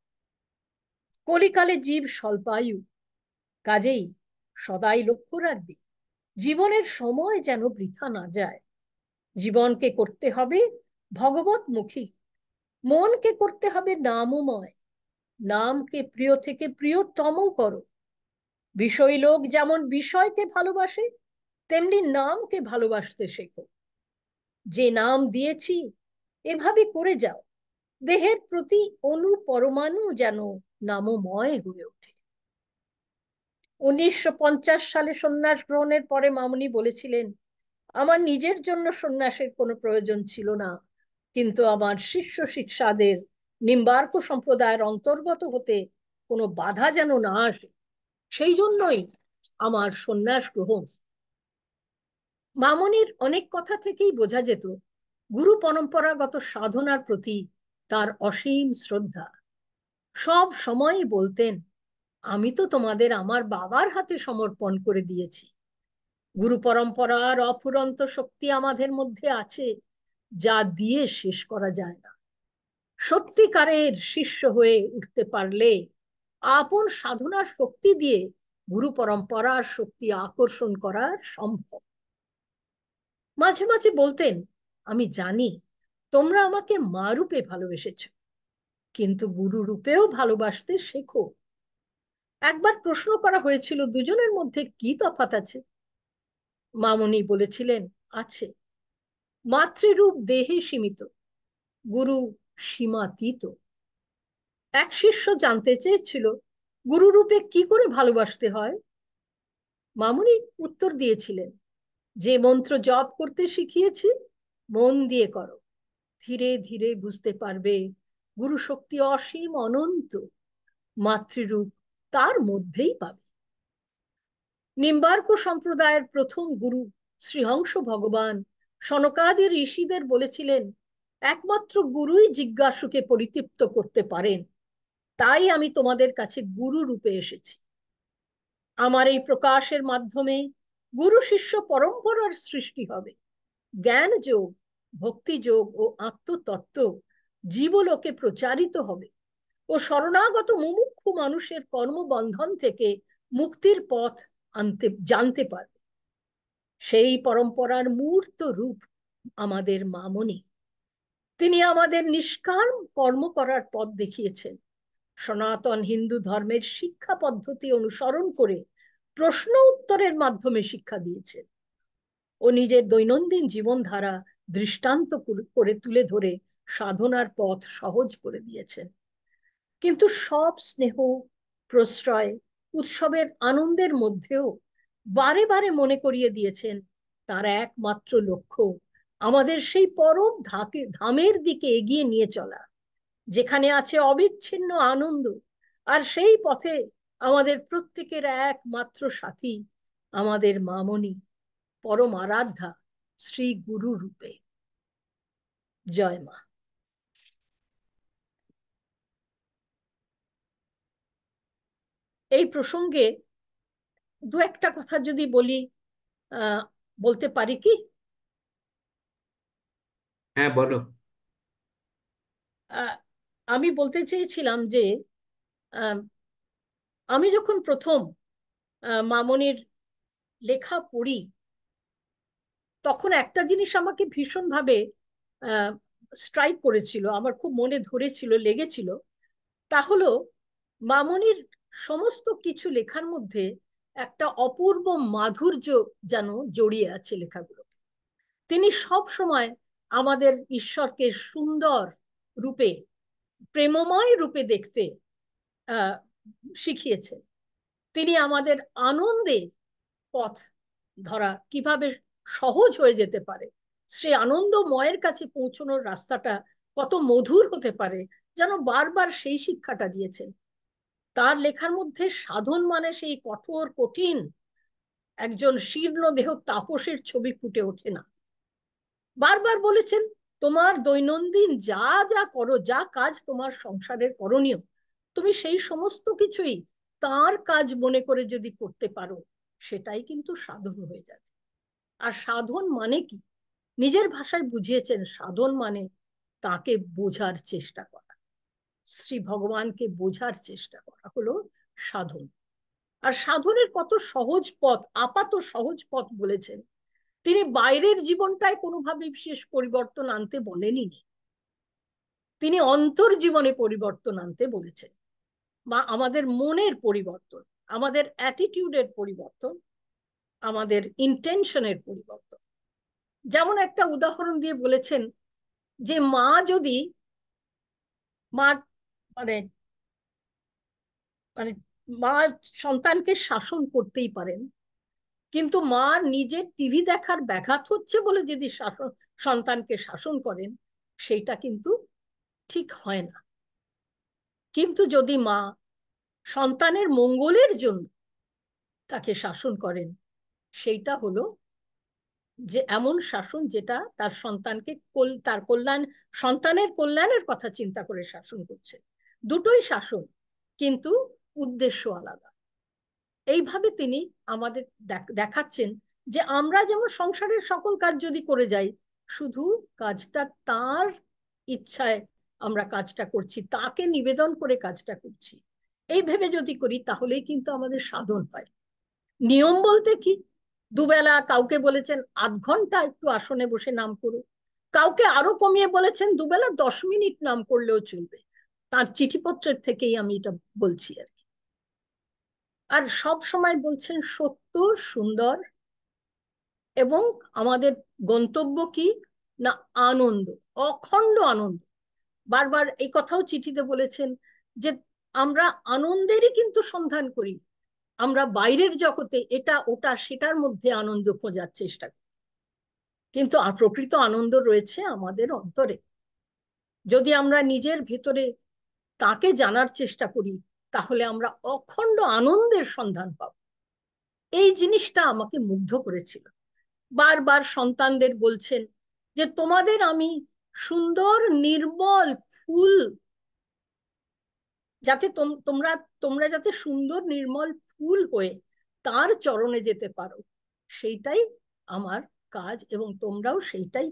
কলিকালে জীব স্বল্পায়ু, কাজেই সদাই লক্ষ্য রাখবে জীবনের সময় যেন বৃথা না যায়। জীবনকে করতে হবে ভগবতমুখী, মনকে করতে হবে নামময়। নামকে প্রিয় থেকে প্রিয়তম করো। বিষয় লোক যেমন বিষয়কে ভালোবাসে, তেমনি নামকে ভালোবাসতে শেখো। যে নাম দিয়েছি এভাবে করে যাও, দেহের প্রতি অণু পরমাণু যেন নামময় হয়ে ওঠে। 1950 সালে সন্ন্যাস গ্রহণের পরে মামুনি বলেছিলেন, আমার নিজের জন্য সন্ন্যাসের কোনো প্রয়োজন ছিল না, কিন্তু আমার শিষ্য শিষ্যাদের নিম্বার্ক সম্প্রদায়ের অন্তর্গত হতে কোনো বাধা যেন না আসে, সেই জন্যই আমার সন্ন্যাস গ্রহণ। মামুনির অনেক কথা থেকেই বোঝা যেত গুরু পরম্পরাগত সাধনার প্রতি তার অসীম শ্রদ্ধা। সব সময়ই বলতেন, আমি তো তোমাদের আমার বাবার হাতে সমর্পণ করে দিয়েছি। গুরু পরম্পরার অফুরন্ত শক্তি আমাদের মধ্যে আছে, যা দিয়ে শেষ করা যায় না। সত্যিকারের শিষ্য হয়ে উঠতে পারলে আপন সাধনার শক্তি দিয়ে গুরু পরম্পরার শক্তি আকর্ষণ করা সম্ভব। মাঝে মাঝে বলতেন, আমি জানি তোমরা আমাকে মা রূপে ভালোবেসেছ, কিন্তু গুরু রূপেও ভালোবাসতে শেখো। একবার প্রশ্ন করা হয়েছিল, দুজনের মধ্যে কি তফাৎ আছে? মামুনি বলেছিলেন, আছে। মাতৃরূপ দেহে সীমিত, গুরু সীমাতীত। এক শিষ্য জানতে চেয়েছিল, গুরু রূপে কি করে ভালোবাসতে হয়? মামুনি উত্তর দিয়েছিলেন, যে মন্ত্র জপ করতে শিখিয়েছি মন দিয়ে করো, ধীরে ধীরে বুঝতে পারবে গুরু শক্তি অসীম অনন্ত, মাতৃরূপ তার মধ্যেই পাবে। নিম্বার্ক সম্প্রদায়ের প্রথম গুরু শ্রীহংস ভগবান সনকাদি ঋষিদের বলেছিলেন, একমাত্র গুরুই জিজ্ঞাসুকে পরিতৃপ্ত করতে পারেন, তাই আমি তোমাদের কাছে গুরু রূপে এসেছি। আমার এই প্রকাশের মাধ্যমে গুরু শিষ্য পরম্পরার সৃষ্টি হবে। জ্ঞান যোগ, ভক্তি যোগ ও আত্মতত্ত্ব জীবলোকে প্রচারিত হবে ও শরণাগত মুমুক্ষু মানুষের কর্মবন্ধন থেকে মুক্তির পথ জানতে পারবে। সেই পরম্পরার মূর্ত রূপ আমাদের মামনি। তিনি আমাদের নিষ্কাম কর্ম করার পথ দেখিয়েছেন। সনাতন হিন্দু ধর্মের শিক্ষা পদ্ধতি অনুসরণ করে প্রশ্ন উত্তরের মাধ্যমে শিক্ষা দিয়েছেন ও নিজের দৈনন্দিন জীবনধারা দৃষ্টান্ত করে তুলে ধরে সাধনার পথ সহজ করে দিয়েছেন। কিন্তু সব স্নেহ, প্রশ্রয়, উৎসবের আনন্দের মধ্যেও বারে বারে মনে করিয়ে দিয়েছেন তার একমাত্র লক্ষ্য আমাদের সেই পরম ধামের দিকে এগিয়ে নিয়ে চলা, যেখানে আছে অবিচ্ছিন্ন আনন্দ। আর সেই পথে আমাদের প্রত্যেকের একমাত্র সাথী আমাদের মামনি, পরম আরাধ্যা শ্রী গুরু রূপে। জয় মা। এই প্রসঙ্গে দু একটা কথা যদি বলি, বলতে পারি কি? হ্যাঁ, বলো। আমি বলতে চেয়েছিলাম যে আমি যখন প্রথম মামনির লেখা পড়ি, তখন একটা জিনিস আমাকে ভীষণভাবে স্ট্রাইক করেছিল, আমার খুব মনে ধরেছিল, লেগেছিল। তা হলো মামনির সমস্ত কিছু লেখার মধ্যে একটা অপূর্ব মাধুর্য যেন জড়িয়ে আছে লেখাগুলো। তিনি সব সময় আমাদের ঈশ্বরকে সুন্দর রূপে, প্রেমময় রূপে দেখতে শিখিয়েছেন। তিনি আমাদের আনন্দের পথ ধরা কিভাবে সহজ হয়ে যেতে পারে, সে আনন্দময়ের কাছে পৌঁছানোর রাস্তাটা কত মধুর হতে পারে, যেন বারবার সেই শিক্ষাটা দিয়েছেন। তার লেখার মধ্যে সাধন মানে সেই কঠোর কঠিন একজন শীর্ণ দেহ তাপসের ছবি ফুটে ওঠে না। বারবার বলেছেন, তোমার দৈনন্দিন যা যা করো, যা কাজ তোমার সংসারের করণীয়, তুমি সেই সমস্ত কিছুই তার কাজ মনে করে যদি করতে পারো, সেটাই কিন্তু সাধন হয়ে যাবে। আর সাধন মানে কি? নিজের ভাষায় বুঝিয়েছেন, সাধন মানে তাকে বোঝার চেষ্টা করা, শ্রী ভগবানকে বোঝার চেষ্টা করা হলো সাধন। আর সাধনের কত সহজ পথ, আপাত সহজ পথ বলেছেন। তিনি বাইরের জীবনটায় কোনোভাবে বিশেষ পরিবর্তন আনতে বলেনি, তিনি অন্তর জীবনে পরিবর্তন আনতে বলেছেন, বা আমাদের মনের পরিবর্তন, আমাদের অ্যাটিটিউডের পরিবর্তন, আমাদের ইন্টেনশনের পরিবর্তন। যেমন একটা উদাহরণ দিয়ে বলেছেন যে মা যদি মা মানে মানে মা সন্তানকে শাসন করতেই পারেন, কিন্তু মা নিজের টিভি দেখার ব্যাঘাত হচ্ছে বলে যদি সন্তানকে শাসন করেন, সেইটা কিন্তু ঠিক হয় না। কিন্তু যদি মা সন্তানের মঙ্গলের জন্য তাকে শাসন করেন, সেইটা হলো যে এমন শাসন যেটা তার সন্তানকে তার কল্যাণ, সন্তানের কল্যাণের কথা চিন্তা করে শাসন করছে। দুটোই শাসন, কিন্তু উদ্দেশ্য আলাদা। এইভাবে তিনি আমাদের দেখাচ্ছেন যে আমরা যেমন সংসারের সকল কাজ যদি করে যাই, শুধু কাজটা তার ইচ্ছায় আমরা কাজটা করছি, তাকে নিবেদন করে কাজটা করছি, এই ভেবে যদি করি, তাহলেই কিন্তু আমাদের সাধন হয়। নিয়ম বলতে কি? দুবেলা কাউকে বলেছেন 0.5 ঘন্টা একটু আসনে বসে নাম করো, কাউকে আরো কমিয়ে বলেছেন দুবেলা 10 মিনিট নাম করলেও চলবে। তার চিঠিপত্রের থেকেই আমি এটা বলছি আর কি। আর সব সময় বলছেন সত্য, সুন্দর, এবং আমাদের গন্তব্য কি না আনন্দ, অখণ্ড আনন্দ। বারবার এই কথাও চিঠিতে বলেছেন যে আমরা আনন্দেরই কিন্তু সন্ধান করি, আমরা বাইরের জগতে এটা ওটা সেটার মধ্যে আনন্দ খোঁজার চেষ্টা করি, কিন্তু প্রকৃত আনন্দ রয়েছে আমাদের অন্তরে। যদি আমরা নিজের ভেতরে তাকে জানার চেষ্টা করি, তাহলে আমরা অখণ্ড আনন্দের সন্ধান পাব। এই জিনিসটা আমাকে মুগ্ধ করেছিল। বারবার সন্তানদের বলছেন যে তোমাদের আমি সুন্দর নির্মল ফুল, যাতে তোমরা তোমরা যাতে সুন্দর নির্মল ফুল হয়ে তার চরণে যেতে পারো, সেইটাই আমার কাজ, এবং তোমরাও সেইটাই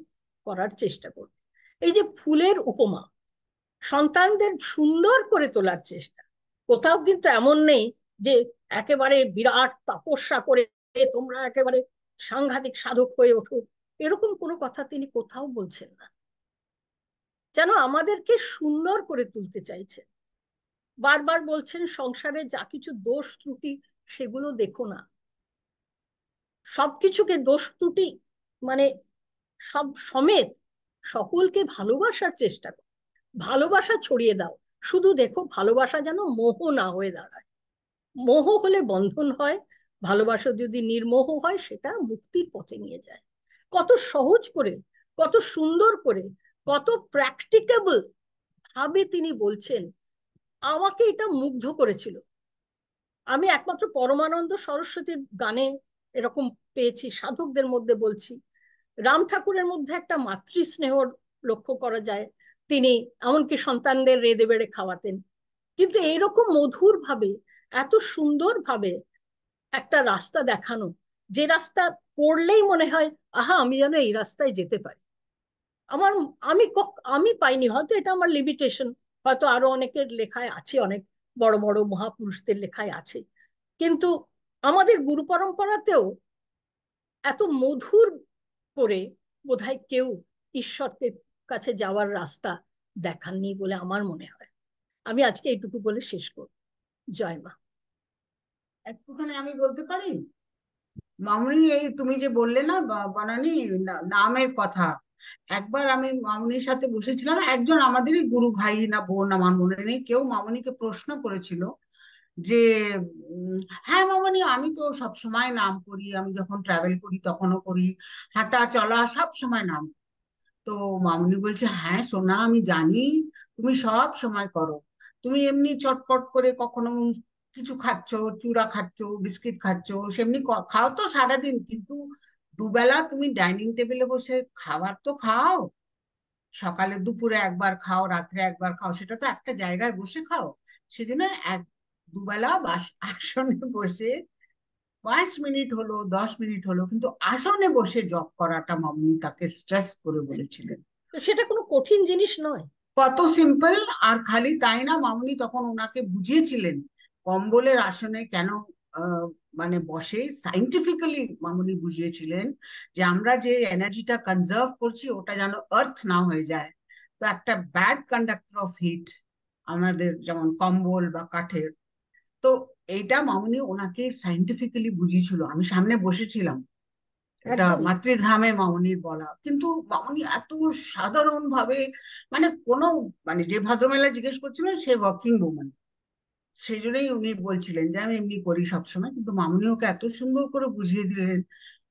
করার চেষ্টা করবে। এই যে ফুলের উপমা, সন্তানদের সুন্দর করে তোলার চেষ্টা। কোথাও কিন্তু এমন নেই যে একেবারে বিরাট তপস্যা করে তোমরা একেবারে সাংঘাতিক সাধক হয়ে ওঠো, এরকম কোনো কথা তিনি কোথাও বলছেন না। যেন আমাদেরকে সুন্দর করে তুলতে চাইছেন। বারবার বলছেন সংসারে যা কিছু দোষ ত্রুটি সেগুলো দেখো না, সবকিছুকে দোষ ত্রুটি মানে সব সমেত সকলকে ভালোবাসার চেষ্টা করো, ভালোবাসা ছড়িয়ে দাও। শুধু দেখো ভালোবাসা যেন মোহ না হয়ে দাঁড়ায়। মোহ হলে বন্ধন হয়, ভালোবাসা যদি নির্মোহ হয় সেটা মুক্তির পথে নিয়ে যায়। কত সহজ করে, কত সুন্দর করে, কত প্র্যাকটিকেবল ভাবে তিনি বলছেন, আমাকে এটা মুগ্ধ করেছিল। আমি একমাত্র পরমানন্দ সরস্বতীর গানে এরকম পেয়েছি, সাধকদের মধ্যে বলছি। রাম ঠাকুরের মধ্যে একটা মাতৃস্নেহ লক্ষ্য করা যায়, তিনি এমনকি সন্তানদের রেঁধে বেড়ে খাওয়াতেন। কিন্তু এইরকম মধুর ভাবে, এত সুন্দর ভাবে একটা রাস্তা দেখানো, যে রাস্তা পড়লেই মনে হয় আহা আমি যেন এই রাস্তায় যেতে পারি। আমার আমি আমি পাইনি, হয়তো এটা আমার লিমিটেশন, হয়তো আরো অনেকের লেখায় আছে, অনেক বড় বড় মহাপুরুষদের লেখায় আছে, কিন্তু আমাদের গুরু পরম্পরাতেও এত মধুর করে বোধহয় কেউ ঈশ্বরকে কাছে যাওয়ার রাস্তা দেখাননি বলে আমার মনে হয়। আমি আজকে এইটুকু বলে শেষ করব। জয় মা। একটুখানি আমি বলতে পারি? মামুনি, এই তুমি যে বললে না বনানি, নামের কথা, একবার আমি মামুনির সাথে বসেছিলাম, একজন আমাদেরই গুরু ভাই না বোন আমার মনে নেই, কেউ মামুনিকে প্রশ্ন করেছিল যে হ্যাঁ মামুনি, আমি তো সব সময় নাম করি, আমি যখন ট্রাভেল করি তখনও করি, হাঁটা চলা সব সময় নাম। তো মামুনি বলছে, হ্যাঁ সোনা, আমি জানি তুমি সব সময় করো, তুমি এমনি চটপট করে কখনো কিছু খাচ্ছ, চূড়া খাচ্ছ, বিস্কিট খাচ্ছ, সেমনি খাও তো সারাদিন, কিন্তু দুবেলা তুমি ডাইনিং টেবিলে বসে খাবার তো খাও, সকালে দুপুরে একবার খাও, রাত্রে একবার খাও, সেটা তো একটা জায়গায় বসে খাও। সেজন্য দুবেলা আসনে বসে 5 মিনিট হলো 10 মিনিট হলো, কিন্তু আসনে বসে জব করাটা মামুনি তাকে স্ট্রেস করে বলেছিলেন। তো সেটা কোনো কঠিন জিনিস নয়। কত সিম্পল! আর খালি তাই না, মামুনি তখন ওনাকে বুঝিয়েছিলেন কম্বলের আসনে কেন মানে বসে, সাইন্টিফিক্যালি মামুনি বুঝিয়েছিলেন যে আমরা যে এনার্জিটা কনজার্ভ করছি ওটা যেন আর্থ না হয়ে যায়। তো একটা ব্যাড কন্ডাক্টর অফ হিট আমাদের যেমন কম্বল বা কাঠের, তো এইটা মামুনি ওনাকে সাইন্টিফিক্যালি বুঝিয়েছিল। আমি সামনে বসেছিলাম, এটা একদম। মাতৃধামে মামুনির বলা, কিন্তু মামুনি এত সাধারণ ভাবে, মানে কোনো, মানে যে ভদ্রমহিলা জিজ্ঞেস করছিলেন সে ওয়ার্কিং ওম্যান, সেই জন্যই উনি বলছিলেন যে আমি এমনি করি সবসময়, কিন্তু মামুনি ওকে এত সুন্দর করে বুঝিয়ে দিলেন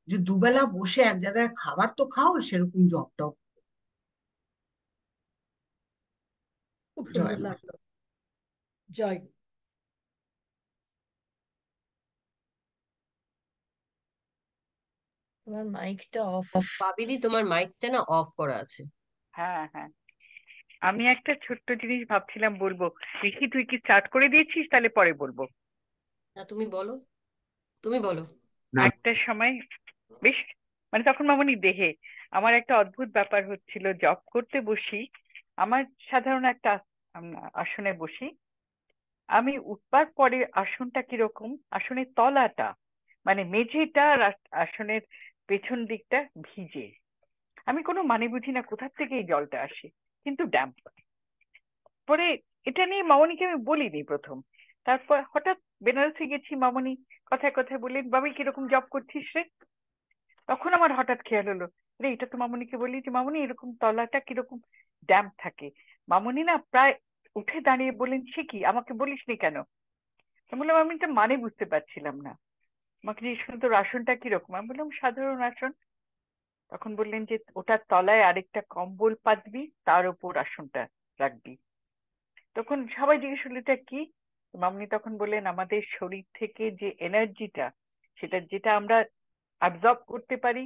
যে দুবেলা বসে এক জায়গায় খাবার তো খাও, সেরকম জবটাও। খুব জয় সুন্দর মা। লাগলো। জয়। তোমার মাইকটা অফ, পাবিলি তোমার মাইকটা না অফ করা আছে। হ্যাঁ হ্যাঁ, আমি একটা ছোট্ট জিনিস ভাবছিলাম বলবো। রিকি, তুই কি স্টার্ট করে দিয়েছিস? তাহলে পরে বলবো। না তুমি বলো, তুমি বলো। না, একটা সময় বেশ, মানে তখন মামনি দেহে আমার একটা অদ্ভুত ব্যাপার হচ্ছিল, জব করতে বসি, আমার সাধারণ একটা আসনে বসি, আমি উঠবার পরে আসনটা কিরকম, আসনের তলাটা মানে মেঝেটা আর আসনের পেছন দিকটা ভিজে। আমি কোনো মানে বুঝি না কোথা থেকে এই জলটা আসে, কিন্তু ড্যাম্প। পরে এটা নিয়ে মামনিকে আমি বলিনি প্রথম, তারপর হঠাৎ বেনারসে গেছি, মামনি কথায় কথায় বললেন, বাবি কিরকম জব করছিস রে? তখন আমার হঠাৎ খেয়াল হলো, রে এটা তো মামনিকে বলি যে মামনি এরকম তলাটা কিরকম ড্যাম্প থাকে। মামনি না প্রায় উঠে দাঁড়িয়ে বললেন, সে কি, আমাকে বলিসনি কেন? আমি বললাম, আমি এটা মানে বুঝতে পারছিলাম না। আমাকে জিজ্ঞেস করলেন, তোর আসনটা কিরকম? আমি বললাম, সাধারণ আসন। তখন বললেন যে ওটার তলায় আরেকটা কম্বল পাতবি, তার উপর আসনটা রাখবি। তখন সবাই জিজ্ঞেস করলো এটা কি? মামনি তখন বললেন আমাদের শরীর থেকে যে এনার্জিটা, সেটা যেটা আমরা অ্যাবজর্ব করতে পারি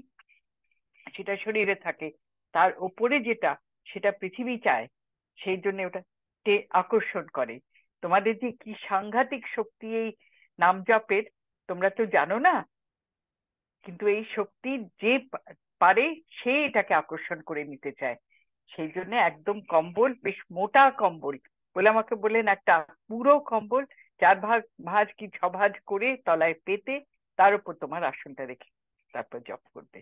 সেটা শরীরে থাকে, তার উপরে যেটা সেটা পৃথিবী চায়, সেই জন্য ওটা আকর্ষণ করে। তোমাদের যে কি সাংঘাতিক শক্তি এই নাম জপের, তোমরা তো জানো না, কিন্তু এই শক্তি যে পারে সে এটাকে আকর্ষণ করে নিতে চায়। সেই জন্য একদম কম্বল, বেশ মোটা কম্বল বলে আমাকে বললেন, একটা পুরো কম্বল 4 ভাগ ভাঁজ কি 6 ভাঁজ করে তলায় পেতে তার উপর তোমার আসনটা রেখে তারপর জপ করবে।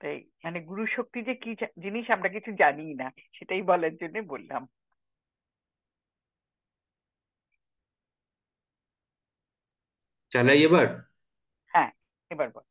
তাই মানে গুরু শক্তি যে কি জিনিস আমরা কিছু জানি না, সেটাই বলার জন্য বললাম। চালাই এবার। হ্যাঁ, এবার বল।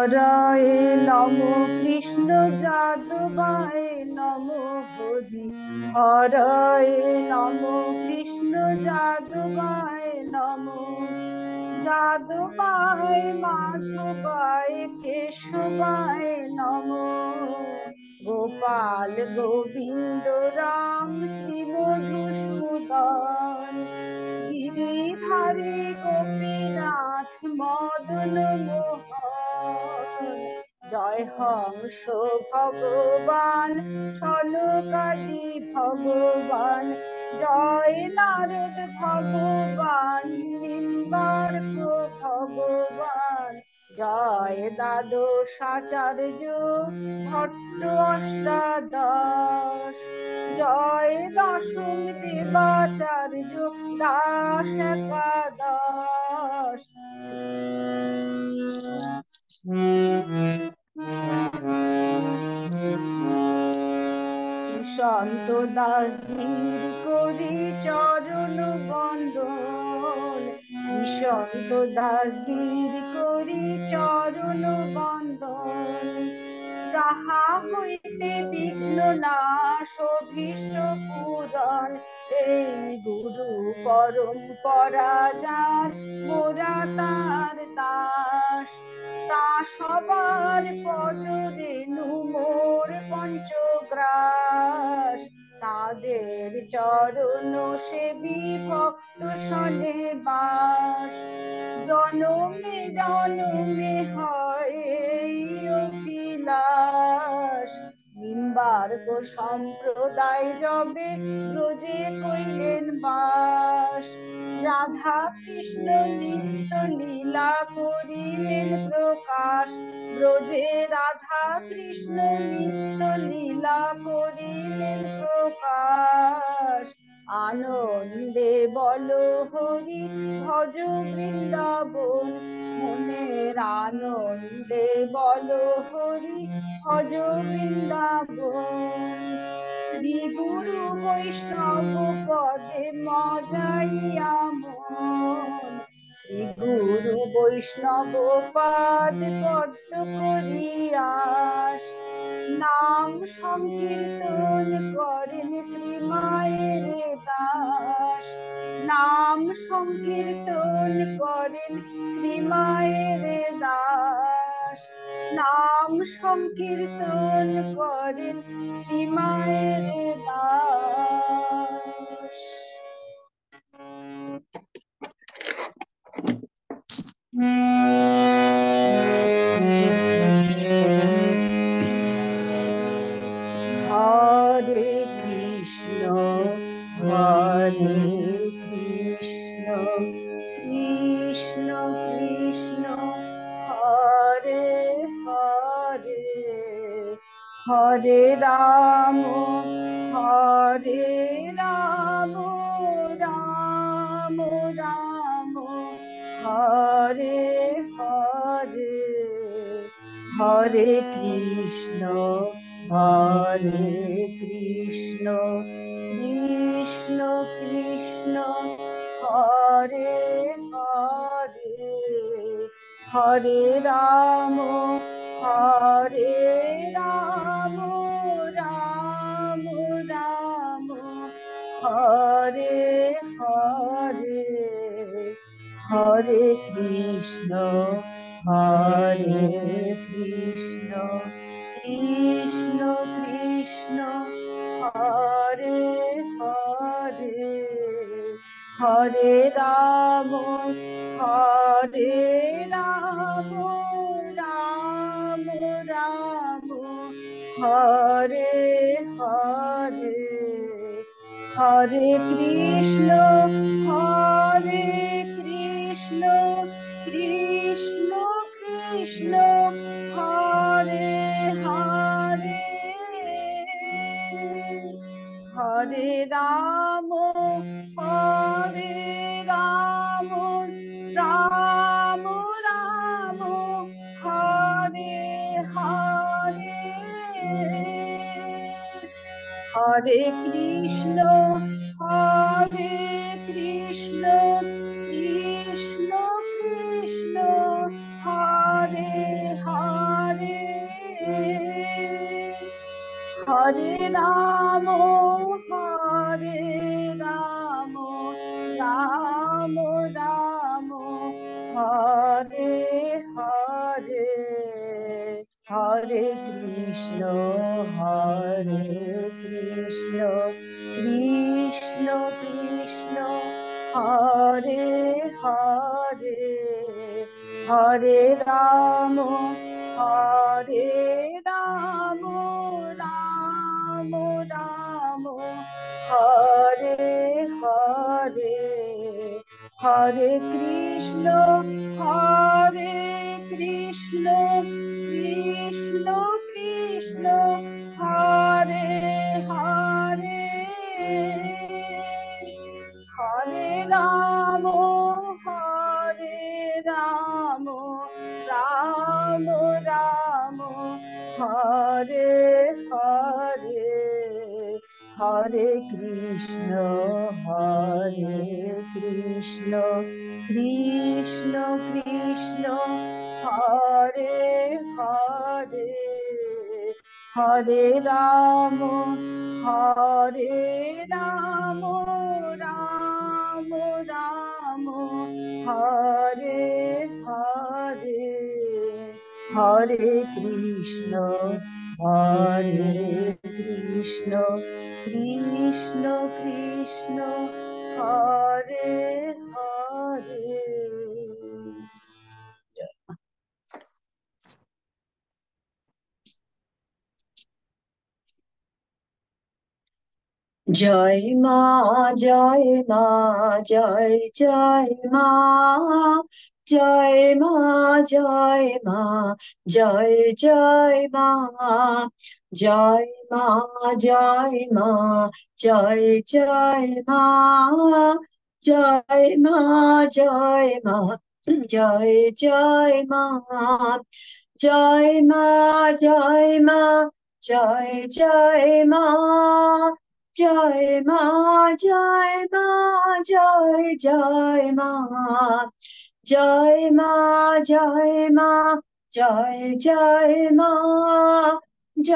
হরয়ে নম কৃষ্ণ যাদবায় নম হরি হরয়ে নম কৃষ্ণ যাদবায় নম যাদবায় মাধবায় কেশবায় নম গোপাল গোবিন্দ রাম শ্রী মধুসূদন গিরিধারী গোপীনাথ মদন মোহন জয় হংস ভগবান সনকাদি ভগবান জয় নারদ ভগবান নিম্বার্ক ভগবান জয় দ্বাদশাচার্য ভট্ট অষ্টাদশ জয় দশম দেবাচার্য দাস একাদশ শ্রীসন্ত দাসজির করি চরণ বন্দন শ্রীসন্ত দাসজির করি চরণ বন্দন যাহা হইতে বিঘ্ন নাশ অভীষ্ট পূরণ এই গুরু পরম্পরা যার মোরা তার দাস তা সবার পদ রেণু মোর পঞ্চগ্রাস তাদের চরণ সেবী ভক্ত সনে বাস জনমে জনমে হয় এই অভিলাষ নিম্বার্ক সম্প্রদায় যবে ব্রজে কইলেন বাস রাধা কৃষ্ণ নিত্য লীলা করিলেন প্রকাশ ব্রজে রাধা কৃষ্ণ নিত্য লীলা করিলেন প্রকাশ আনন্দে বল হরি ভজ বৃন্দাবন মনের আনন্দে বল হরি ভজ বৃন্দাবন শ্রী গুরু বৈষ্ণব পদে মজাইয়া মন শ্রী গুরু বৈষ্ণব পদ পদ্ম করিয়াস নাম সংকীর্তন করেন শ্রী মায়ের দাস নাম সংকীর্তন করেন শ্রী মায়ের দাস নাম সংকীর্তন করেন শ্রী মায়ের দাস হরে কৃষ্ণ কৃষ্ণ কৃষ্ণ হরে হরে হরে রাম রাম রাম হরে হরে হরে কৃষ্ণ কৃষ্ণ কৃষ্ণ হরে হরে হরে রাম রাম রাম হরে হরে হরে কৃষ্ণ কৃষ্ণ কৃষ্ণ কৃষ্ণ হরে হরে হরে রাম রাম রাম হরে হরে হরে কৃষ্ণ কৃষ্ণ কৃষ্ণ হরে হরে হরে রাম রাম রাম হরে হরে হরে কৃষ্ণ কৃষ্ণ কৃষ্ণ হরে হরে রাম রাম হরে হরে হরে কৃষ্ণ কৃষ্ণ কৃষ্ণ হরে হরে হরে রাম রাম রাম হরে হরে হরে কৃষ্ণ কৃষ্ণ কৃষ্ণ হরে হরে হরে রাম রাম রাম হরে হরে হরে কৃষ্ণ কৃষ্ণ কৃষ্ণ হরে হরে হরে রাম রাম রাম হরে হরে হরে কৃষ্ণ কৃষ্ণ কৃষ্ণ হরে হরে। জয় মা জয় মা জয় জয় মা জয় মা জয় মা জয় জয় মা জয় মা জয় মা জয় জয় মা জয় মা জয় মা জয় জয় মা জয় মা জয় মা জয় জয় মা জয় মা জয় মা জয় জয় মা জয় মা জয় মা জয় জয় মা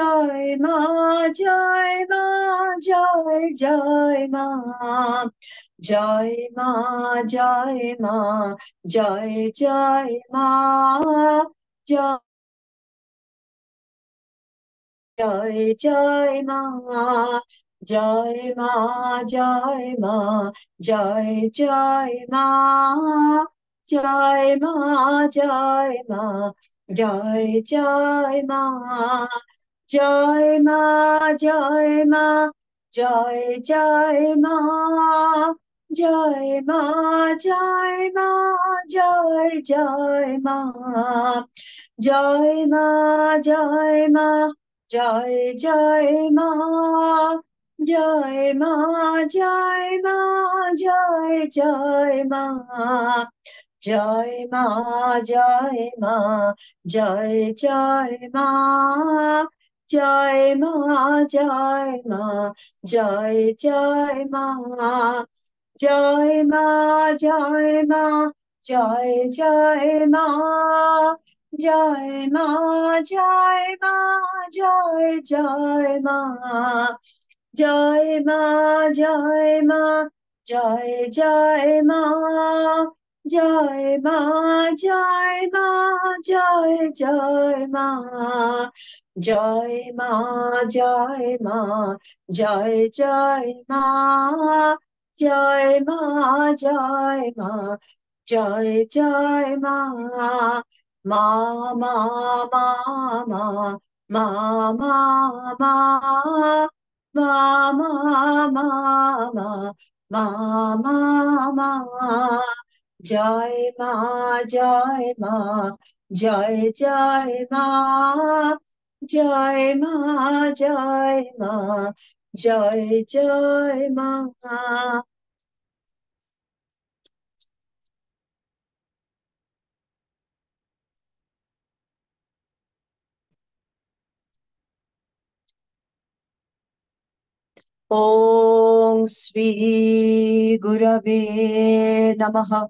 জয় মা জয় মা জয় জয় মা জয় মা জয় মা জয় জয় মা জয় জয় মা জয় মা জয় মা জয় জয় মা জয় মা জয় মা জয় জয় মা জয় মা জয় মা জয় জয় মা জয় মা জয় মা জয় জয় মা জয় মা জয় মা জয় জয় মা জয় মা জয় মা জয় জয় মা জয় মা জয় মা জয় জয় মা জয় মা জয় মা জয় জয় মা জয় মা জয় মা জয় জয় মা জয় মা জয় মা জয় জয় মা জয় মা জয় মা জয় জয় মা জয় মা জয় মা জয় জয় মা জয় মা জয় মা জয় জয় মা জয় মা জয় মা জয় জয় মা মা মা মা মা মা মা মা মা মা মা মা মা মা মা জয় মা জয় মা জয় জয় মা জয় মা জয় মা জয় জয় মা। ॐ श्री गुरवे नमः।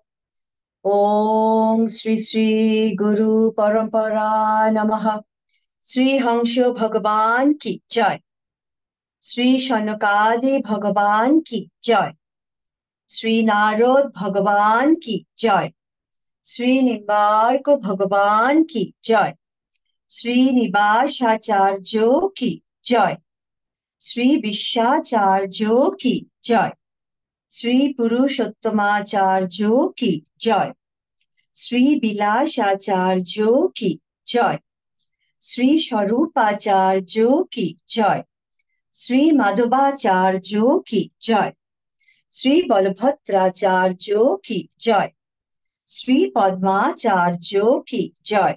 ॐ श्री श्री गुरु परंपरा नमः। श्री हंस भगवान की जय। श्री शनकादि भगवान की जय। শ্রী নারদ ভগবান কি জয়, শ্রী নিম্বার্ক ভগবান কি জয়, শ্রীনিবাসাচার্য কি জয়, শ্রী বিশ্বাচার্য কি জয়, শ্রী পুরুষোত্তমাচার্য কি জয়, শ্রী বিলাসাচার্য কি জয়, শ্রী স্বরূপাচার্য কি জয়, শ্রী মাধবাচার্য কি জয়, শ্রী বলভদ্রাচার্য কি জয়, শ্রী পদ্মাচার্য কি জয়,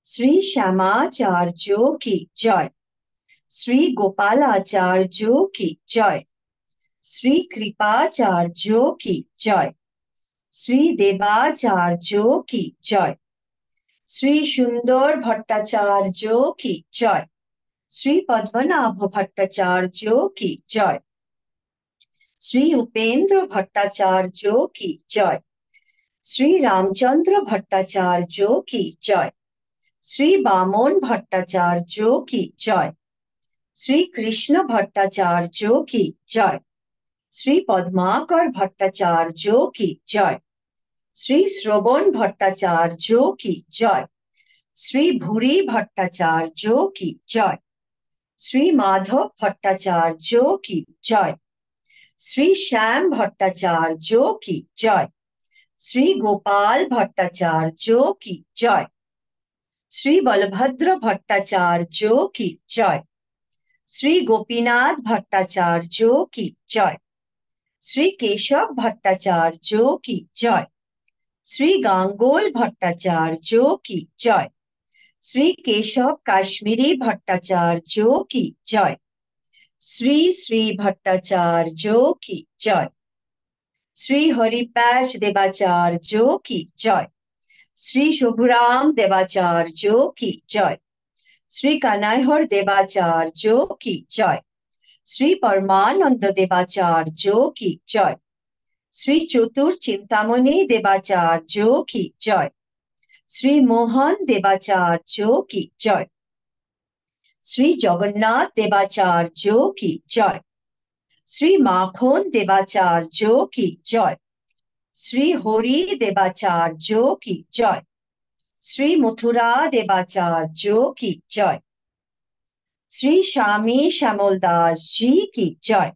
শ্রী শ্যামাচার্য কি জয়, শ্রী গোপালাচার্য কি জয়, শ্রী কৃপাচার্য কি জয়, শ্রী দেবাচার্য কি জয়, শ্রী সুন্দর ভট্টাচার্য কি জয়, শ্রী পদ্মনাভ ভট্টাচার্য কি জয়, শ্রী উপেন্দ্র ভট্টাচার্য কি জয়, শ্রী রামচন্দ্র ভট্টাচার্য কি জয়, শ্রী বামন ভট্টাচার্য কি জয়, শ্রী কৃষ্ণ ভট্টাচার্য কি জয়, শ্রী পদ্মাকর ভট্টাচার্য কি জয়, শ্রী শ্রবণ ভট্টাচার্য কি জয়, শ্রী ভুরি ভট্টাচার্য কি জয়, শ্রী মাধব ভট্টাচার্য কি জয়, শ্রী শ্যাম ভট্টাচার্য কি জয়, শ্রী গোপাল ভট্টাচার্য কি জয়, শ্রী বলভদ্র ভট্টাচার্য কি জয়, শ্রী গোপীনাথ ভট্টাচার্য কি জয়, শ্রী কেশব ভট্টাচার্য কি জয়, শ্রী গাঙ্গোল ভট্টাচার্য কি জয়, শ্রী কেশব কাশ্মীরি ভট্টাচার্য কি জয়, শ্রী শ্রী ভট্টাচার্য কি জয়, শ্রী হরিপ্যাশ দেবাচার্য কি জয়, শ্রী শুভরাম দেবাচার্য কি জয়, শ্রী কানাইহর দেবাচার্য কি জয়, শ্রী পরমানন্দ দেবাচার্য কি জয়, শ্রী চতুর চিন্তামণি দেবাচার্য কি জয়, শ্রী মোহন দেবাচার্য কি জয়, শ্রী জগন্নাথ দেবাচার্য কি জয়, শ্রী মাখন দেবাচার্য কি জয়, শ্রী হরি দেবাচার্য কি জয়, শ্রী মথুরা দেবাচার্য কি জয়, শ্রী স্বামী শ্যামল দাস জি কি জয়,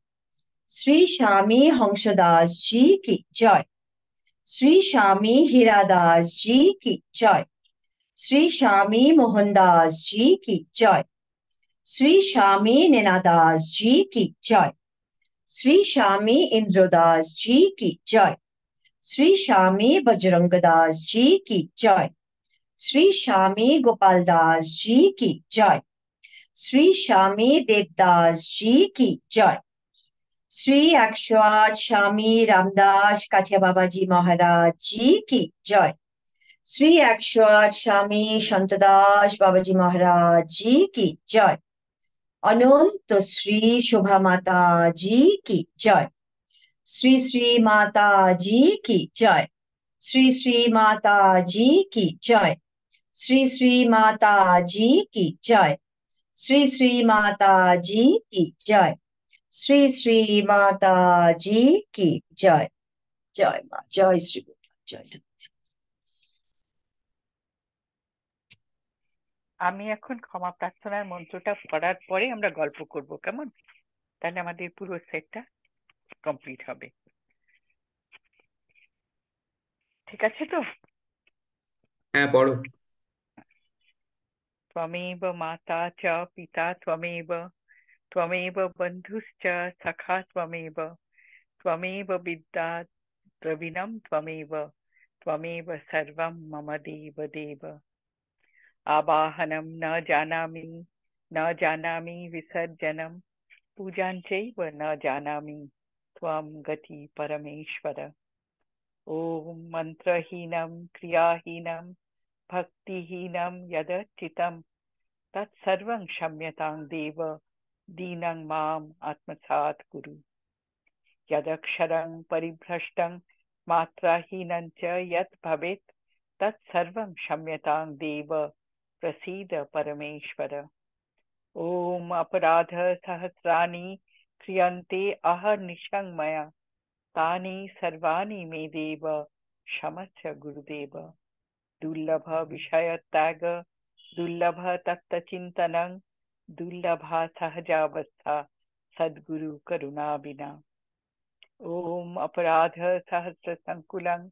শ্রী স্বামী হংসদাস জি কি জয়, শ্রী স্বামী হীরাদাস জি কি জয়, শ্রী স্বামী মোহনদাস জি কি জয়, শ্রী স্বামী নেনাদাস জি কি জয়, শ্রী স্বামী ইন্দ্রদাস জি কি জয়, শ্রী স্বামী বজরঙ্গদাস জি কি জয়, শ্রী স্বামী গোপাল দাস জি কি জয়, শ্রী স্বামী দেবদাস জি কি জয়, শ্রী 108 স্বামী রামদাস কাঠিয়া বাবাজি মহারাজ জি কি জয়, শ্রী 108 স্বামী সন্তদাস বাবাজি মহারাজ জি কি জয়, অনন্ত শ্রী শোভা মাতা জি কি জয়, শ্রী শ্রী মাতা জি কি জয়, শ্রী শ্রী মাতা জি কি জয়, শ্রী শ্রী মাতা জি কি জয়, শ্রী শ্রী মাতা জি কি জয়, শ্রী শ্রী মাতা জি কি জয়। জয় মা, জয় শ্রী গোপাল, জয় ঠাকুর। আমি এখন ক্ষমা প্রার্থনার মন্ত্রটা পড়ার পরে আমরা গল্প করব, কেমন? তাহলে আমাদের পুরো সেটটা কমপ্লিট হবে। ঠিক আছে তো? হ্যাঁ, পড়ো। त्वमेव माता च पिता त्वमेव, त्वमेव बन्धुश्च सखा त्वमेव, त्वमेव विद्या द्रविणं त्वमेव, त्वमेव सर्वं मम देव देव। आवाहनं न जानामि, न जानामि विसर्जनं, पूजां चैव न जानामि, त्वं गति परमेश्वर। ॐ मन्त्रहीनं क्रियाहीनं भक्तिहीनं यदच्चितं तत्सर्वं क्षम्यतां देव, दीनं माम् आत्मसात् कुरु। यदक्षरं परिभ्रष्टं मात्राहीनं च यत् भवेत् तत्सर्वं क्षम्यतां देव, प्रसीद परमेश्वर। ॐ अपराधसहस्राणि क्रियन्ते अहर्निशं मया, तानि सर्वाणि मे देव क्षमस्व गुरुदेव। दुर्लभ विषय त्याग दुर्लभ तत्व चिंतनं दुर्लभा सहजावस्था सद्गुरु करुणा बिना। ओम अपराध सहस्र संकुलं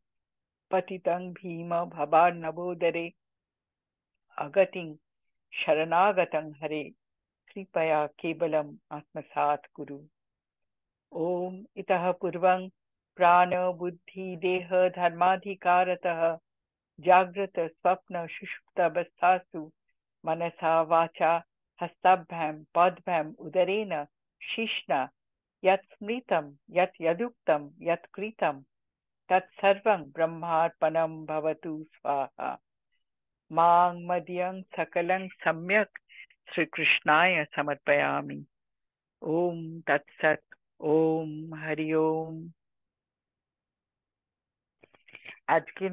पतितं भीम भवार्णवोदरे अगतिं शरणागतं हरे कृपया केवलम् आत्मसात् कुरु। ओम इतः पूर्वं प्राण बुद्धि देह धर्माधिकारतः जागृत स्वप्न सुषुप्तावस्थासु मनसा वाचा हस्ताभ्यां पादभ्यां उदरेण शिश्ना यत् स्मृतं यत् यदुक्तं यत् कृतं तत्सर्वं ब्रह्मार्पणं भवतु स्वाहा। मां मदीयं सकलं सम्यक् श्रीकृष्णाय समर्पयामि। ओम तत्सत्। ओम हरि ओम। আজকের